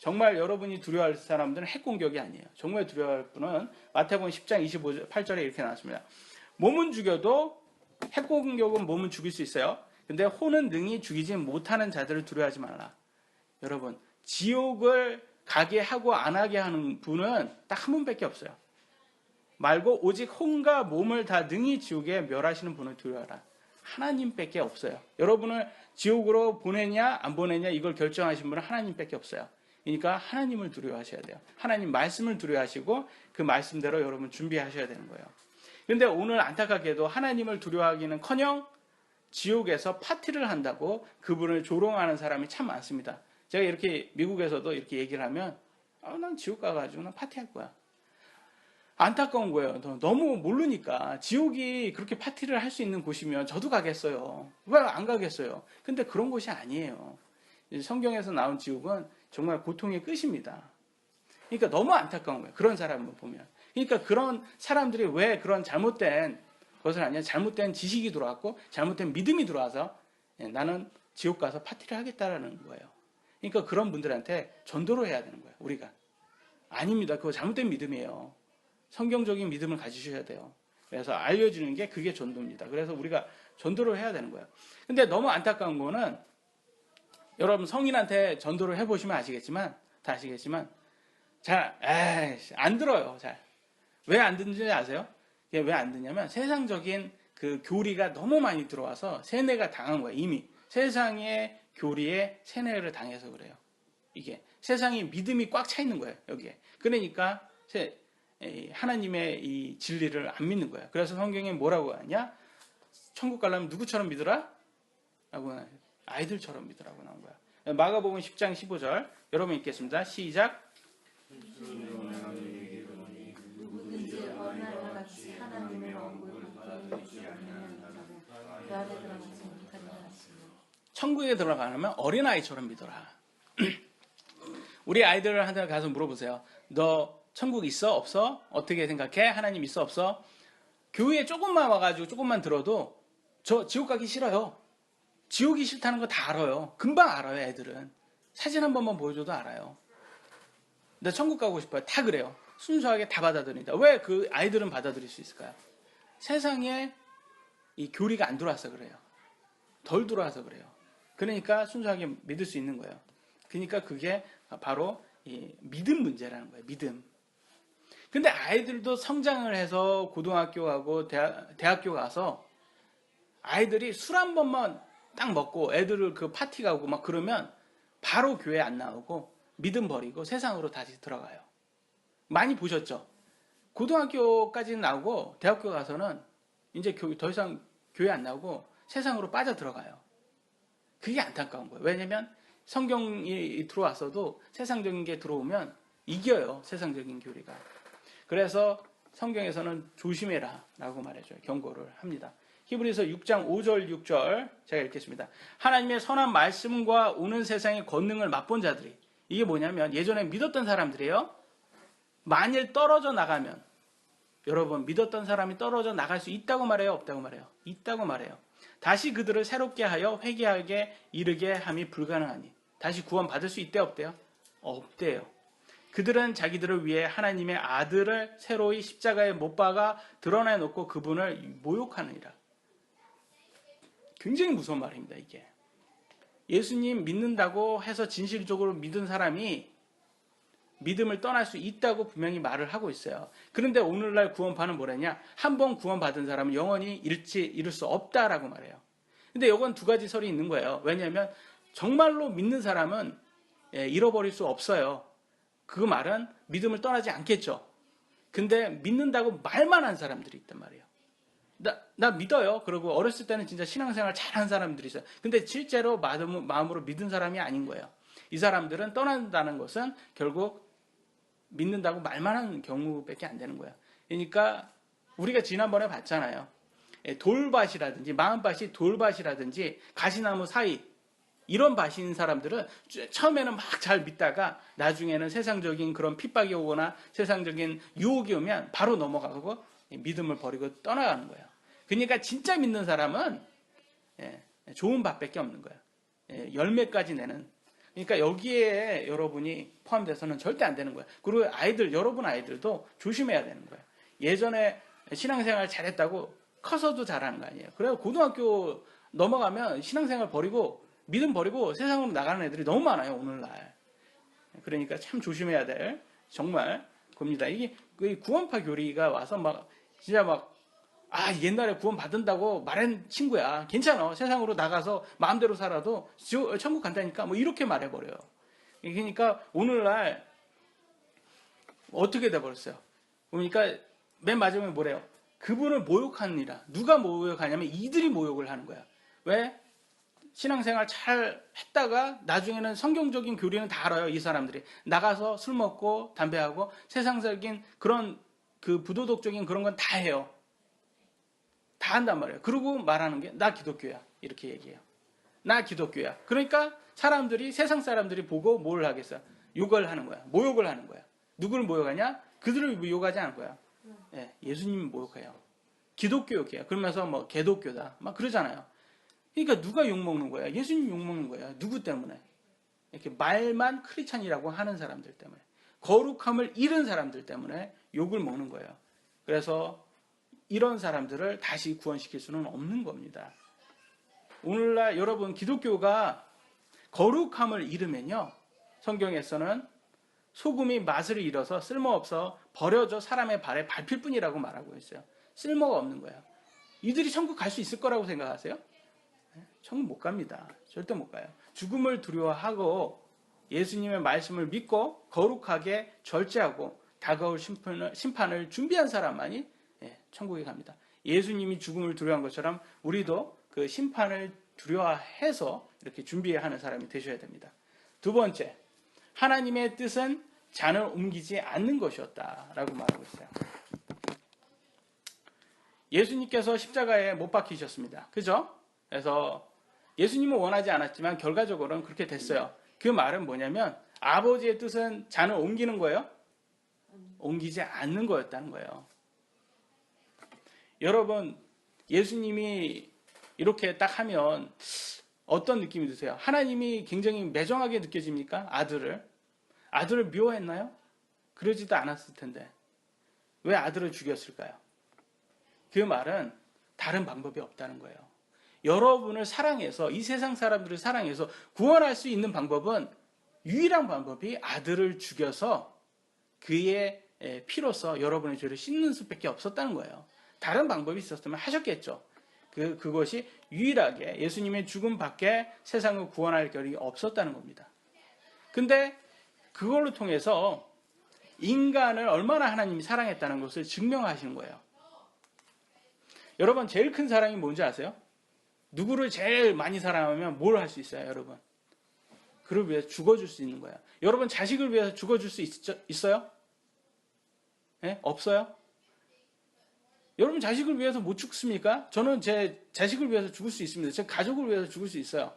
정말 여러분이 두려워할 사람들은 핵공격이 아니에요. 정말 두려워할 분은 마태복음 10장 28절에 이렇게 나왔습니다. 몸은 죽여도 핵공격은 몸은 죽일 수 있어요. 근데 혼은 능히 죽이지 못하는 자들을 두려워하지 말라. 여러분, 지옥을 가게 하고 안 하게 하는 분은 딱 한 분밖에 없어요. 말고 오직 혼과 몸을 다 능히 지옥에 멸하시는 분을 두려워하라. 하나님밖에 없어요. 여러분을 지옥으로 보내냐 안 보내냐 이걸 결정하신 분은 하나님밖에 없어요. 그러니까 하나님을 두려워하셔야 돼요. 하나님 말씀을 두려워하시고 그 말씀대로 여러분 준비하셔야 되는 거예요. 그런데 오늘 안타깝게도 하나님을 두려워하기는커녕 지옥에서 파티를 한다고 그분을 조롱하는 사람이 참 많습니다. 제가 이렇게 미국에서도 이렇게 얘기를 하면 난 지옥 가가지고 난 파티할 거야. 안타까운 거예요. 너무 모르니까. 지옥이 그렇게 파티를 할 수 있는 곳이면 저도 가겠어요. 왜 안 가겠어요? 근데 그런 곳이 아니에요. 성경에서 나온 지옥은 정말 고통의 끝입니다. 그러니까 너무 안타까운 거예요. 그런 사람을 보면. 그러니까 그런 사람들이 왜 그런 잘못된 것을 하냐? 잘못된 지식이 들어왔고 잘못된 믿음이 들어와서 나는 지옥 가서 파티를 하겠다라는 거예요. 그러니까 그런 분들한테 전도를 해야 되는 거예요. 우리가. 아닙니다. 그거 잘못된 믿음이에요. 성경적인 믿음을 가지셔야 돼요. 그래서 알려주는 게 그게 전도입니다. 그래서 우리가 전도를 해야 되는 거예요. 근데 너무 안타까운 거는 여러분 성인한테 전도를 해보시면 다 아시겠지만 잘 안 들어요. 잘. 왜 안 듣는지 아세요? 왜 안 듣냐면 세상적인 그 교리가 너무 많이 들어와서 세뇌가 당한 거예요. 이미 세상의 교리에 세뇌를 당해서 그래요. 이게 세상이 믿음이 꽉 차 있는 거예요. 여기에. 그러니까 하나님의 이 진리를 안 믿는 거예요. 그래서 성경에 뭐라고 하냐? 천국 가려면 누구처럼 믿으라? 라고 아이들처럼 믿으라고 나온 거야. 마가복음 10장 15절 여러분 읽겠습니다. 시작. 누구든지 어린아이와 같이 하나님의 얼굴을 받아들이지 않는 자는 그 안에 들어가지 못하리라 하시니. 천국에 들어가려면 어린아이처럼 믿어라. 우리 아이들한테 가서 물어보세요. 너 천국 있어? 없어? 어떻게 생각해? 하나님 있어? 없어? 교회에 조금만 와가지고 조금만 들어도 저 지옥 가기 싫어요. 지옥이 싫다는 거 다 알아요. 금방 알아요, 애들은. 사진 한 번만 보여줘도 알아요. 나 천국 가고 싶어요. 다 그래요. 순수하게 다 받아들인다. 왜 그 아이들은 받아들일 수 있을까요? 세상에 이 교리가 안 들어와서 그래요. 덜 들어와서 그래요. 그러니까 순수하게 믿을 수 있는 거예요. 그러니까 그게 바로 이 믿음 문제라는 거예요. 믿음. 근데 아이들도 성장을 해서 고등학교 가고 대학교 가서 아이들이 술 한 번만 딱 먹고 애들을 그 파티 가고 막 그러면 바로 교회 안 나오고 믿음 버리고 세상으로 다시 들어가요. 많이 보셨죠? 고등학교까지는 나오고 대학교 가서는 이제 더 이상 교회 안 나오고 세상으로 빠져 들어가요. 그게 안타까운 거예요. 왜냐면 성경이 들어왔어도 세상적인 게 들어오면 이겨요. 세상적인 교리가. 그래서 성경에서는 조심해라 라고 말해줘요. 경고를 합니다. 히브리서 6장 5절 6절 제가 읽겠습니다. 하나님의 선한 말씀과 오는 세상의 권능을 맛본 자들이, 이게 뭐냐면 예전에 믿었던 사람들이에요. 만일 떨어져 나가면, 여러분 믿었던 사람이 떨어져 나갈 수 있다고 말해요? 없다고 말해요? 있다고 말해요. 다시 그들을 새롭게 하여 회개하게 이르게 함이 불가능하니. 다시 구원 받을 수 있대요? 없대요? 없대요. 그들은 자기들을 위해 하나님의 아들을 새로이 십자가에 못 박아 드러내놓고 그분을 모욕하느니라. 굉장히 무서운 말입니다, 이게. 예수님 믿는다고 해서 진실적으로 믿은 사람이 믿음을 떠날 수 있다고 분명히 말을 하고 있어요. 그런데 오늘날 구원파는 뭐라냐? 한 번 구원받은 사람은 영원히 잃을 수 없다라고 말해요. 근데 이건 두 가지 설이 있는 거예요. 왜냐하면 정말로 믿는 사람은 잃어버릴 수 없어요. 그 말은 믿음을 떠나지 않겠죠. 근데 믿는다고 말만 한 사람들이 있단 말이에요. 나 믿어요. 그리고 어렸을 때는 진짜 신앙생활 잘한 사람들이 있어요. 근데 실제로 마음으로 믿은 사람이 아닌 거예요. 이 사람들은 떠난다는 것은 결국 믿는다고 말만 하는 경우밖에 안 되는 거야. 그러니까 우리가 지난번에 봤잖아요. 돌밭이라든지 마음밭이 돌밭이라든지 가시나무 사이 이런 밭인 사람들은 처음에는 막 잘 믿다가 나중에는 세상적인 그런 핍박이 오거나 세상적인 유혹이 오면 바로 넘어가고 믿음을 버리고 떠나가는 거예요. 그러니까 진짜 믿는 사람은 좋은 밭밖에 없는 거예요. 열매까지 내는. 그러니까 여기에 여러분이 포함돼서는 절대 안 되는 거예요. 그리고 여러분 아이들도 조심해야 되는 거예요. 예전에 신앙생활 잘했다고 커서도 잘하는 거 아니에요. 그래서 고등학교 넘어가면 신앙생활 버리고 믿음 버리고 세상으로 나가는 애들이 너무 많아요, 오늘날. 그러니까 참 조심해야 될 정말 겁니다. 이게 구원파 교리가 와서 진짜 옛날에 구원 받은다고 말한 친구야. 괜찮아. 세상으로 나가서 마음대로 살아도 천국 간다니까. 이렇게 말해버려요. 그러니까 오늘날 어떻게 돼버렸어요? 그러니까 맨 마지막에 뭐래요? 그분을 모욕하느니라. 누가 모욕하냐면 이들이 모욕을 하는 거야. 왜? 신앙생활 잘 했다가 나중에는 성경적인 교리는 다 알아요. 이 사람들이. 나가서 술 먹고 담배하고 세상적인 그런 부도덕적인 그런 건 다 해요. 다 한단 말이에요. 그러고 말하는 게 나 기독교야. 이렇게 얘기해요. 나 기독교야. 그러니까 세상 사람들이 보고 뭘 하겠어요? 욕을 하는 거야. 모욕을 하는 거야. 누구를 모욕하냐? 그들을 모욕하지 않을 거야. 예수님 모욕해요. 기독교 욕해요. 그러면서 개독교다. 그러잖아요. 그러니까 누가 욕먹는 거야? 예수님 욕먹는 거야. 누구 때문에? 이렇게 말만 크리스찬이라고 하는 사람들 때문에. 거룩함을 잃은 사람들 때문에 욕을 먹는 거예요. 그래서 이런 사람들을 다시 구원시킬 수는 없는 겁니다. 오늘날 여러분 기독교가 거룩함을 잃으면요. 성경에서는 소금이 맛을 잃어서 쓸모없어 버려져 사람의 발에 밟힐 뿐이라고 말하고 있어요. 쓸모가 없는 거예요. 이들이 천국 갈 수 있을 거라고 생각하세요? 천국 못 갑니다. 절대 못 가요. 죽음을 두려워하고 예수님의 말씀을 믿고 거룩하게 절제하고 다가올 심판을 준비한 사람만이 천국에 갑니다. 예수님이 죽음을 두려워한 것처럼 우리도 그 심판을 두려워해서 이렇게 준비하는 사람이 되셔야 됩니다. 두 번째, 하나님의 뜻은 잔을 옮기지 않는 것이었다라고 말하고 있어요. 예수님께서 십자가에 못 박히셨습니다. 그죠? 그래서 예수님은 원하지 않았지만 결과적으로는 그렇게 됐어요. 그 말은 뭐냐면 아버지의 뜻은 잔을 옮기는 거예요? 옮기지 않는 거였다는 거예요. 여러분, 예수님이 이렇게 딱 하면 어떤 느낌이 드세요? 하나님이 굉장히 매정하게 느껴집니까? 아들을 미워했나요? 그러지도 않았을 텐데 왜 아들을 죽였을까요? 그 말은 다른 방법이 없다는 거예요. 여러분을 사랑해서 이 세상 사람들을 사랑해서 구원할 수 있는 방법은 유일한 방법이 아들을 죽여서 그의 피로써 여러분의 죄를 씻는 수밖에 없었다는 거예요. 다른 방법이 있었으면 하셨겠죠. 그것이 유일하게 예수님의 죽음 밖에 세상을 구원할 결이 없었다는 겁니다. 근데 그걸로 통해서 인간을 얼마나 하나님이 사랑했다는 것을 증명하시는 거예요. 여러분, 제일 큰 사랑이 뭔지 아세요? 누구를 제일 많이 사랑하면 뭘 할 수 있어요, 여러분? 그를 위해서 죽어줄 수 있는 거예요. 여러분, 자식을 위해서 죽어줄 수 있어요? 없어요? 여러분, 자식을 위해서 못 죽습니까? 저는 제 자식을 위해서 죽을 수 있습니다. 제 가족을 위해서 죽을 수 있어요.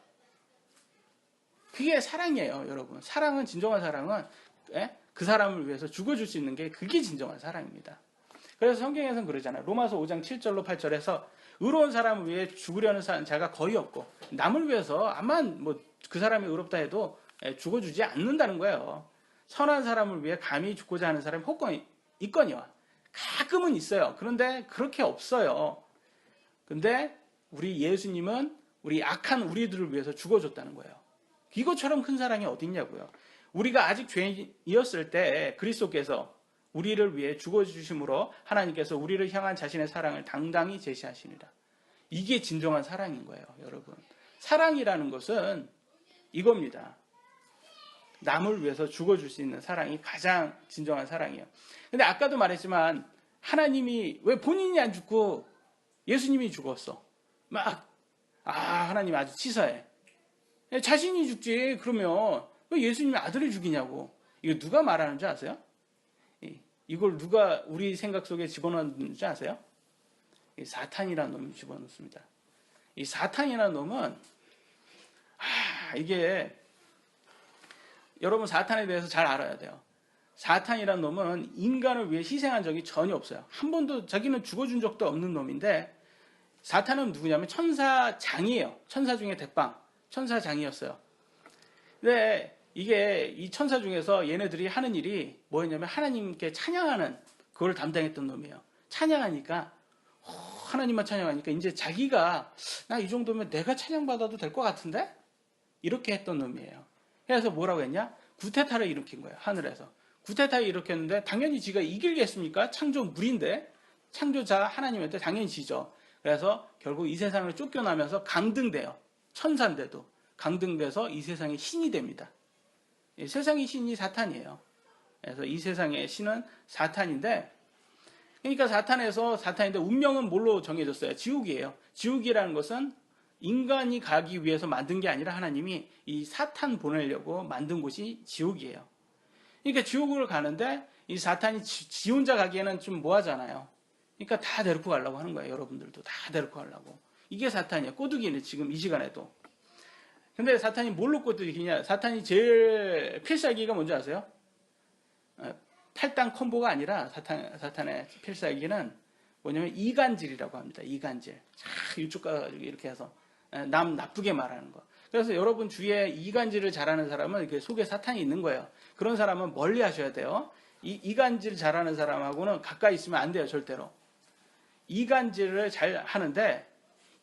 그게 사랑이에요, 여러분. 진정한 사랑은 그 사람을 위해서 죽어줄 수 있는 게 그게 진정한 사랑입니다. 그래서 성경에서는 그러잖아요. 로마서 5장 7절로 8절에서 의로운 사람을 위해 죽으려는 자가 거의 없고 남을 위해서 암만 그 사람이 의롭다 해도 죽어주지 않는다는 거예요. 선한 사람을 위해 감히 죽고자 하는 사람이 혹 있거니와 가끔은 있어요. 그런데 그렇게 없어요. 근데 우리 예수님은 우리 악한 우리들을 위해서 죽어줬다는 거예요. 이것처럼 큰 사랑이 어디 있냐고요. 우리가 아직 죄인이었을 때 그리스도께서 우리를 위해 죽어주심으로 하나님께서 우리를 향한 자신의 사랑을 당당히 제시하시니라. 이게 진정한 사랑인 거예요, 여러분. 사랑이라는 것은 이겁니다. 남을 위해서 죽어줄 수 있는 사랑이 가장 진정한 사랑이에요. 근데 아까도 말했지만 하나님이 왜 본인이 안 죽고 예수님이 죽었어? 하나님 아주 치사해. 자신이 죽지. 그러면 왜 예수님의 아들을 죽이냐고. 이거 누가 말하는 줄 아세요? 이걸 누가 우리 생각 속에 집어넣는지 아세요? 이 사탄이라는 놈이 집어넣습니다. 이 사탄이라는 놈은 이게 여러분 사탄에 대해서 잘 알아야 돼요. 사탄이라는 놈은 인간을 위해 희생한 적이 전혀 없어요. 한 번도 자기는 죽어준 적도 없는 놈인데 사탄은 누구냐면 천사장이에요. 천사 중에 대빵 천사장이었어요. 근데 이게 이 천사 중에서 얘네들이 하는 일이 뭐였냐면 하나님께 찬양하는 그걸 담당했던 놈이에요. 찬양하니까 하나님만 찬양하니까 이제 자기가 나 이 정도면 내가 찬양받아도 될 것 같은데? 이렇게 했던 놈이에요. 그래서 뭐라고 했냐? 구테타를 일으킨 거예요. 하늘에서. 구테타를 일으켰는데 당연히 지가 이길겠습니까? 창조물인데 창조자 하나님한테 당연히 지죠. 그래서 결국 이 세상을 쫓겨나면서 강등돼요. 천사인데도 강등돼서 이 세상의 신이 됩니다. 이 세상의 신이 사탄이에요. 그래서 이 세상의 신은 사탄인데, 그러니까 사탄인데 운명은 뭘로 정해졌어요? 지옥이에요. 지옥이라는 것은 인간이 가기 위해서 만든 게 아니라 하나님이 이 사탄 보내려고 만든 곳이 지옥이에요. 그러니까 지옥을 가는데 이 사탄이 지 혼자 가기에는 좀 뭐하잖아요. 그러니까 다 데리고 가려고 하는 거예요. 여러분들도 다 데리고 가려고. 이게 사탄이에요. 꼬드기는 지금 이 시간에도. 근데 사탄이 뭘로 꼬드기냐? 사탄이 제일 필살기가 뭔지 아세요? 탈당 콤보가 아니라 사탄의 필살기는 뭐냐면 이간질이라고 합니다. 이간질. 이쪽 가가지고 이렇게 해서 남 나쁘게 말하는 거. 그래서 여러분 주위에 이간질을 잘하는 사람은 이렇게 속에 사탄이 있는 거예요. 그런 사람은 멀리 하셔야 돼요. 이간질 잘하는 사람하고는 가까이 있으면 안 돼요. 절대로. 이간질을 잘 하는데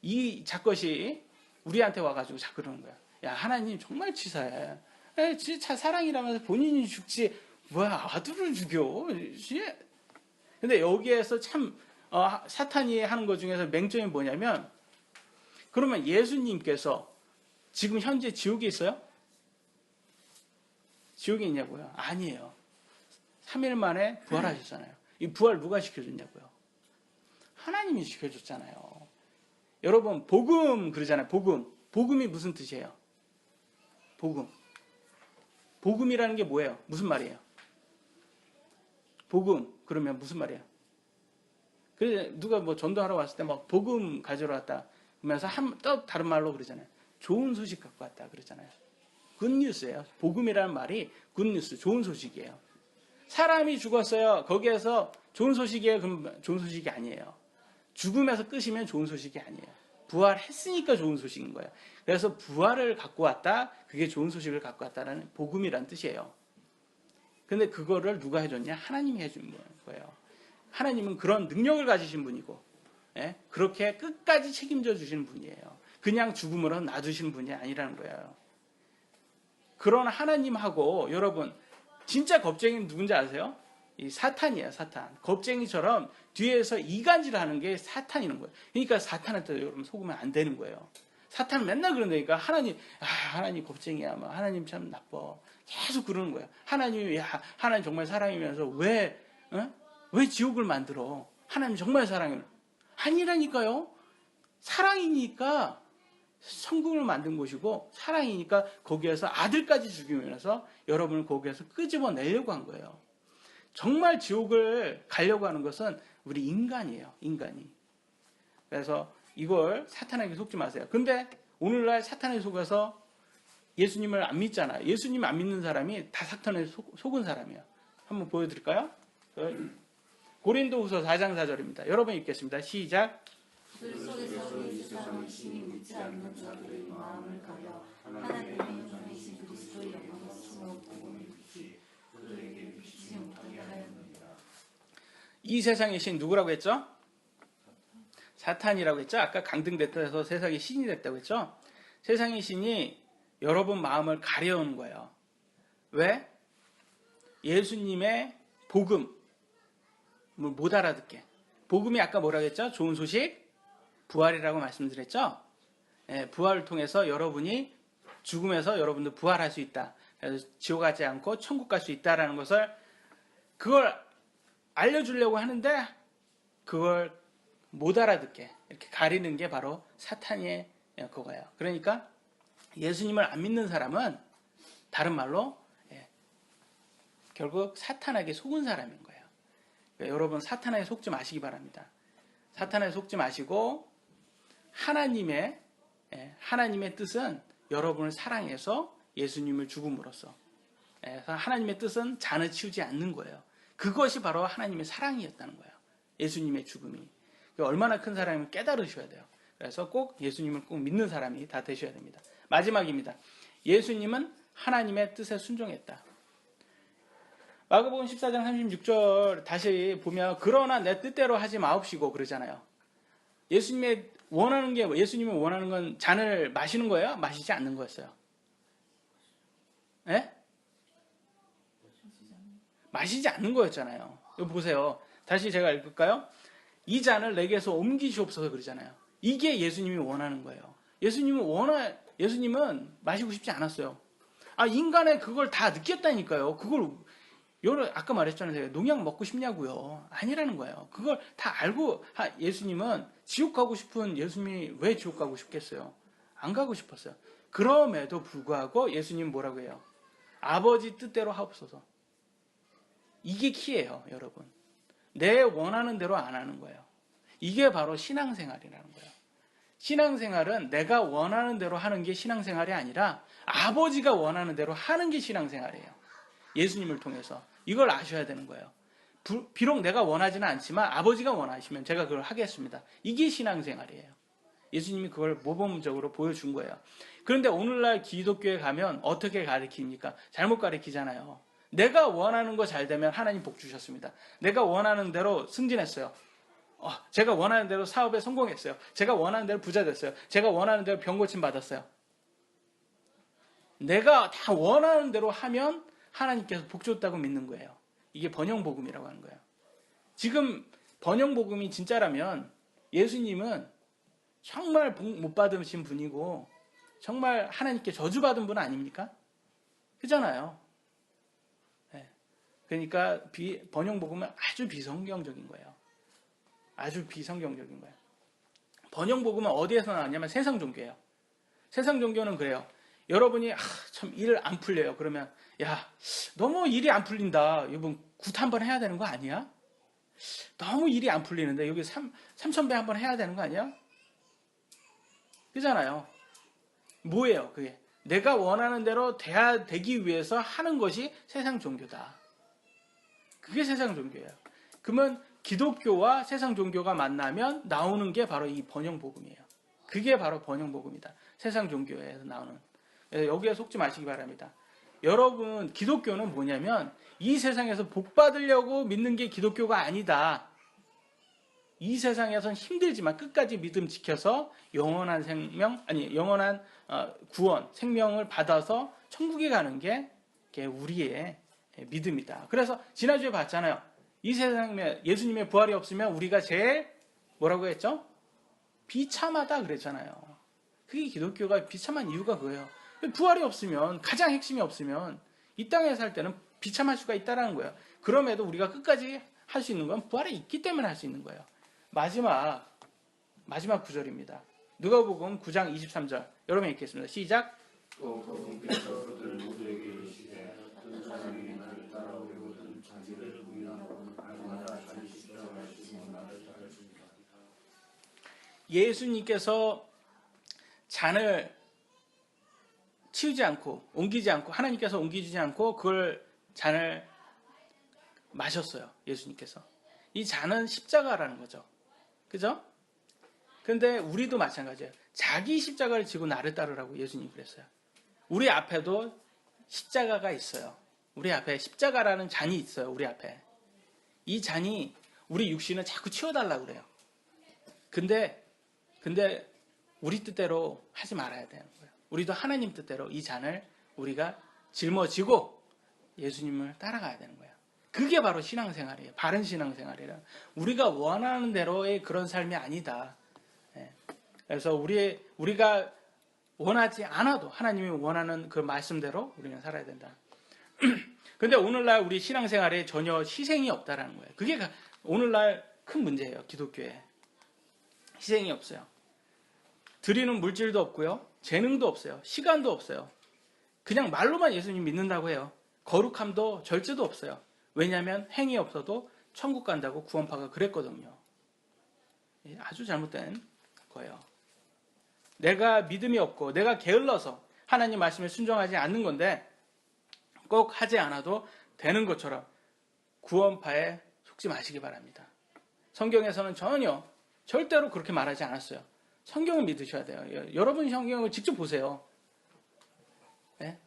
이 작것이 우리한테 와가지고 자꾸 그러는 거야. 야, 하나님 정말 치사해. 진짜 사랑이라면서 본인이 죽지 뭐야 아들을 죽여. 근데 여기에서 참 사탄이 하는 것 중에서 맹점이 뭐냐면, 그러면 예수님께서 지금 현재 지옥에 있어요? 지옥에 있냐고요? 아니에요. 3일 만에 부활하셨잖아요. 이 부활 누가 시켜줬냐고요? 하나님이 시켜줬잖아요. 여러분 복음 그러잖아요. 복음이 무슨 뜻이에요? 복음이라는 게 뭐예요? 무슨 말이에요? 복음 그러면 무슨 말이에요? 그래서 누가 뭐 전도하러 왔을 때 막 복음 가져러 왔다 그러면서 또 다른 말로 그러잖아요. 좋은 소식 갖고 왔다 그러잖아요. 굿뉴스예요. 복음이라는 말이 굿뉴스, 좋은 소식이에요. 사람이 죽었어요. 거기에서 좋은 소식이에요. 그럼 좋은 소식이 아니에요. 죽음에서 끝이면 좋은 소식이 아니에요. 부활했으니까 좋은 소식인 거예요. 그래서 부활을 갖고 왔다, 그게 좋은 소식을 갖고 왔다는 복음이란 뜻이에요. 근데 그거를 누가 해줬냐? 하나님이 해준 거예요. 하나님은 그런 능력을 가지신 분이고, 그렇게 끝까지 책임져 주시는 분이에요. 그냥 죽음으로 놔두시는 분이 아니라는 거예요. 그런 하나님하고 여러분 진짜 겁쟁이는 누군지 아세요? 이 사탄이에요. 사탄. 겁쟁이처럼 뒤에서 이간질하는 게 사탄이는 거예요. 그러니까 사탄한테 여러분 속으면 안 되는 거예요. 사탄은 맨날 그런다니까. 하나님 겁쟁이야. 하나님 참 나빠. 계속 그러는 거예요. 하나님 정말 사랑이면서 왜 지옥을 만들어? 하나님 정말 사랑해요. 아니라니까요. 사랑이니까 천국을 만든 곳이고, 사랑이니까 거기에서 아들까지 죽이면서 여러분을 거기에서 끄집어내려고 한 거예요. 정말 지옥을 가려고 하는 것은 우리 인간이에요. 인간이. 그래서 이걸 사탄에게 속지 마세요. 근데 오늘날 사탄에 속아서 예수님을 안 믿잖아요. 예수님 안 믿는 사람이 다 사탄에 속은 사람이에요. 한번 보여드릴까요? 고린도후서 4장 4절입니다. 여러분 읽겠습니다. 시작. 들 속에서 이 세상의 신이 묻지 않는 자들의 마음을 가려 하나님의 영광이신 그리스도의 영광스러운 복음의 빛이 그들에게 비치지 못하게 하였느니라. 이 세상의 신 누구라고 했죠? 사탄이라고 했죠? 아까 강등됐다 해서 세상의 신이 됐다고 했죠? 세상의 신이 여러분 마음을 가려오는 거예요. 왜? 예수님의 복음을 못 알아듣게. 복음이 아까 뭐라고 했죠? 좋은 소식, 부활이라고 말씀드렸죠? 부활을 통해서 여러분이 죽음에서 여러분도 부활할 수 있다. 그래서 지옥 가지 않고 천국 갈 수 있다라는 것을 그걸 알려주려고 하는데 그걸 못 알아듣게 이렇게 가리는 게 바로 사탄의 그거예요. 그러니까 예수님을 안 믿는 사람은 다른 말로 결국 사탄에게 속은 사람인 거예요. 그러니까 여러분 사탄에게 속지 마시기 바랍니다. 사탄에게 속지 마시고 하나님의 뜻은 여러분을 사랑해서 예수님을 죽음으로써 하나님의 뜻은 잔을 치우지 않는 거예요. 그것이 바로 하나님의 사랑이었다는 거예요. 예수님의 죽음이. 얼마나 큰 사랑이면 깨달으셔야 돼요. 그래서 꼭 예수님을 꼭 믿는 사람이 다 되셔야 됩니다. 마지막입니다. 예수님은 하나님의 뜻에 순종했다. 마가복음 14장 36절 다시 보면 그러나 내 뜻대로 하지 마옵시고 그러잖아요. 예수님이 원하는 건 잔을 마시는 거예요? 마시지 않는 거였어요? 예? 마시지 않는 거였잖아요. 여기 보세요. 다시 제가 읽을까요? 이 잔을 내게서 옮기시옵소서 그러잖아요. 이게 예수님이 원하는 거예요. 예수님은 마시고 싶지 않았어요. 인간의 그걸 다 느꼈다니까요. 그걸 아까 말했잖아요. 농약 먹고 싶냐고요. 아니라는 거예요. 그걸 다 알고 예수님은 지옥 가고 싶은 예수님이 왜 지옥 가고 싶겠어요? 안 가고 싶었어요. 그럼에도 불구하고 예수님 뭐라고 해요? 아버지 뜻대로 하옵소서. 이게 키예요, 여러분. 내 원하는 대로 안 하는 거예요. 이게 바로 신앙생활이라는 거예요. 신앙생활은 내가 원하는 대로 하는 게 신앙생활이 아니라 아버지가 원하는 대로 하는 게 신앙생활이에요. 예수님을 통해서. 이걸 아셔야 되는 거예요. 비록 내가 원하지는 않지만 아버지가 원하시면 제가 그걸 하겠습니다. 이게 신앙생활이에요. 예수님이 그걸 모범적으로 보여준 거예요. 그런데 오늘날 기독교에 가면 어떻게 가르칩니까? 잘못 가르치잖아요. 내가 원하는 거 잘 되면 하나님 복 주셨습니다. 내가 원하는 대로 승진했어요. 제가 원하는 대로 사업에 성공했어요. 제가 원하는 대로 부자 됐어요. 제가 원하는 대로 병 고침 받았어요. 내가 다 원하는 대로 하면 하나님께서 복 줬다고 믿는 거예요. 이게 번영복음이라고 하는 거예요. 지금 번영복음이 진짜라면 예수님은 정말 복 못 받으신 분이고 정말 하나님께 저주받은 분 아닙니까? 그잖아요. 그러니까 번영복음은 아주 비성경적인 거예요. 아주 비성경적인 거예요. 번영복음은 어디에서 나왔냐면 세상 종교예요. 세상 종교는 그래요. 여러분이 참 일 안 풀려요. 그러면 너무 일이 안 풀린다. 이분 굿 한번 해야 되는 거 아니야? 너무 일이 안 풀리는데 여기 3,000배 한번 해야 되는 거 아니야? 그잖아요. 뭐예요 그게? 내가 원하는 대로 되기 위해서 하는 것이 세상 종교다. 그게 세상 종교예요. 그러면 기독교와 세상 종교가 만나면 나오는 게 바로 이 번영복음이에요. 그게 바로 번영복음이다. 세상 종교에서 나오는. 여기에 속지 마시기 바랍니다. 여러분 기독교는 뭐냐면 이 세상에서 복 받으려고 믿는 게 기독교가 아니다. 이 세상에선 힘들지만 끝까지 믿음 지켜서 영원한 구원, 생명을 받아서 천국에 가는 게 우리의 믿음이다. 그래서 지난주에 봤잖아요. 이 세상에 예수님의 부활이 없으면 우리가 제일 뭐라고 했죠? 비참하다 그랬잖아요. 그게 기독교가 비참한 이유가 그거예요. 부활이 없으면, 가장 핵심이 없으면 이 땅에 살 때는 비참할 수가 있다는 거예요. 그럼에도 우리가 끝까지 할 수 있는 건 부활이 있기 때문에 할 수 있는 거예요. 마지막 구절입니다. 누가복음 9장 23절. 여러분 읽겠습니다. 시작. 또 그분께서 그들 모두에게 이르시되 어떤 사람이 나를 따라오려거든 자기를 부인하고 날마다 자기 십자가를 지고 나를 따르시니라. 예수님께서 잔을 치우지 않고 옮기지 않고 하나님께서 옮기지 않고 그걸 잔을 마셨어요. 예수님께서. 이 잔은 십자가라는 거죠. 그죠? 근데 우리도 마찬가지예요. 자기 십자가를 지고 나를 따르라고 예수님이 그랬어요. 우리 앞에도 십자가가 있어요. 우리 앞에 십자가라는 잔이 있어요. 우리 앞에. 이 잔이 우리 육신을 자꾸 치워달라고 그래요. 근데 우리 뜻대로 하지 말아야 되는 거예요. 우리도 하나님 뜻대로 이 잔을 우리가 짊어지고 예수님을 따라가야 되는 거예요. 그게 바로 신앙생활이에요. 바른 신앙생활이라. 우리가 원하는 대로의 그런 삶이 아니다. 그래서 우리가 원하지 않아도 하나님이 원하는 그 말씀대로 우리는 살아야 된다. 근데 오늘날 우리 신앙생활에 전혀 희생이 없다라는 거예요. 그게 오늘날 큰 문제예요. 기독교에. 희생이 없어요. 드리는 물질도 없고요. 재능도 없어요. 시간도 없어요. 그냥 말로만 예수님 믿는다고 해요. 거룩함도 절제도 없어요. 왜냐하면 행위 없어도 천국 간다고 구원파가 그랬거든요. 아주 잘못된 거예요. 내가 믿음이 없고 내가 게을러서 하나님 말씀에 순종하지 않는 건데 꼭 하지 않아도 되는 것처럼 구원파에 속지 마시기 바랍니다. 성경에서는 전혀 절대로 그렇게 말하지 않았어요. 성경을 믿으셔야 돼요. 여러분 성경을 직접 보세요. 네?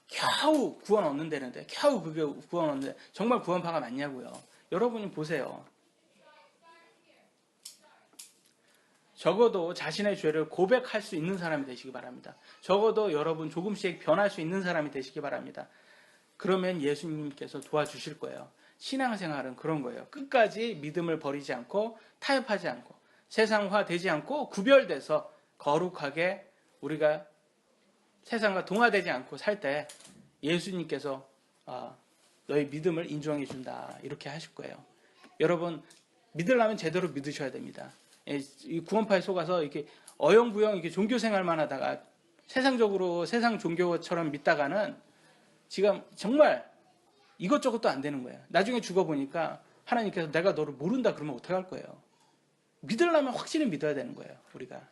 겨우 구원 얻는다는데 겨우 그게 구원 얻는데 정말 구원파가 맞냐고요. 여러분이 보세요. 적어도 자신의 죄를 고백할 수 있는 사람이 되시기 바랍니다. 적어도 여러분 조금씩 변할 수 있는 사람이 되시기 바랍니다. 그러면 예수님께서 도와주실 거예요. 신앙생활은 그런 거예요. 끝까지 믿음을 버리지 않고 타협하지 않고 세상화 되지 않고 구별돼서 거룩하게 우리가 세상과 동화되지 않고 살 때 예수님께서 너희 믿음을 인정해 준다 이렇게 하실 거예요. 여러분 믿으려면 제대로 믿으셔야 됩니다. 이 구원파에 속아서 이렇게 어영부영 이렇게 종교 생활만 하다가 세상적으로 세상 종교처럼 믿다가는 지금 정말 이것저것도 안 되는 거예요. 나중에 죽어보니까 하나님께서 내가 너를 모른다 그러면 어떡할 거예요. 믿으려면 확실히 믿어야 되는 거예요. 우리가.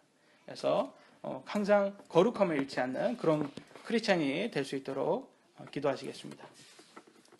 그래서 항상 거룩함을 잃지 않는 그런 크리스찬이 될 수 있도록 기도하시겠습니다.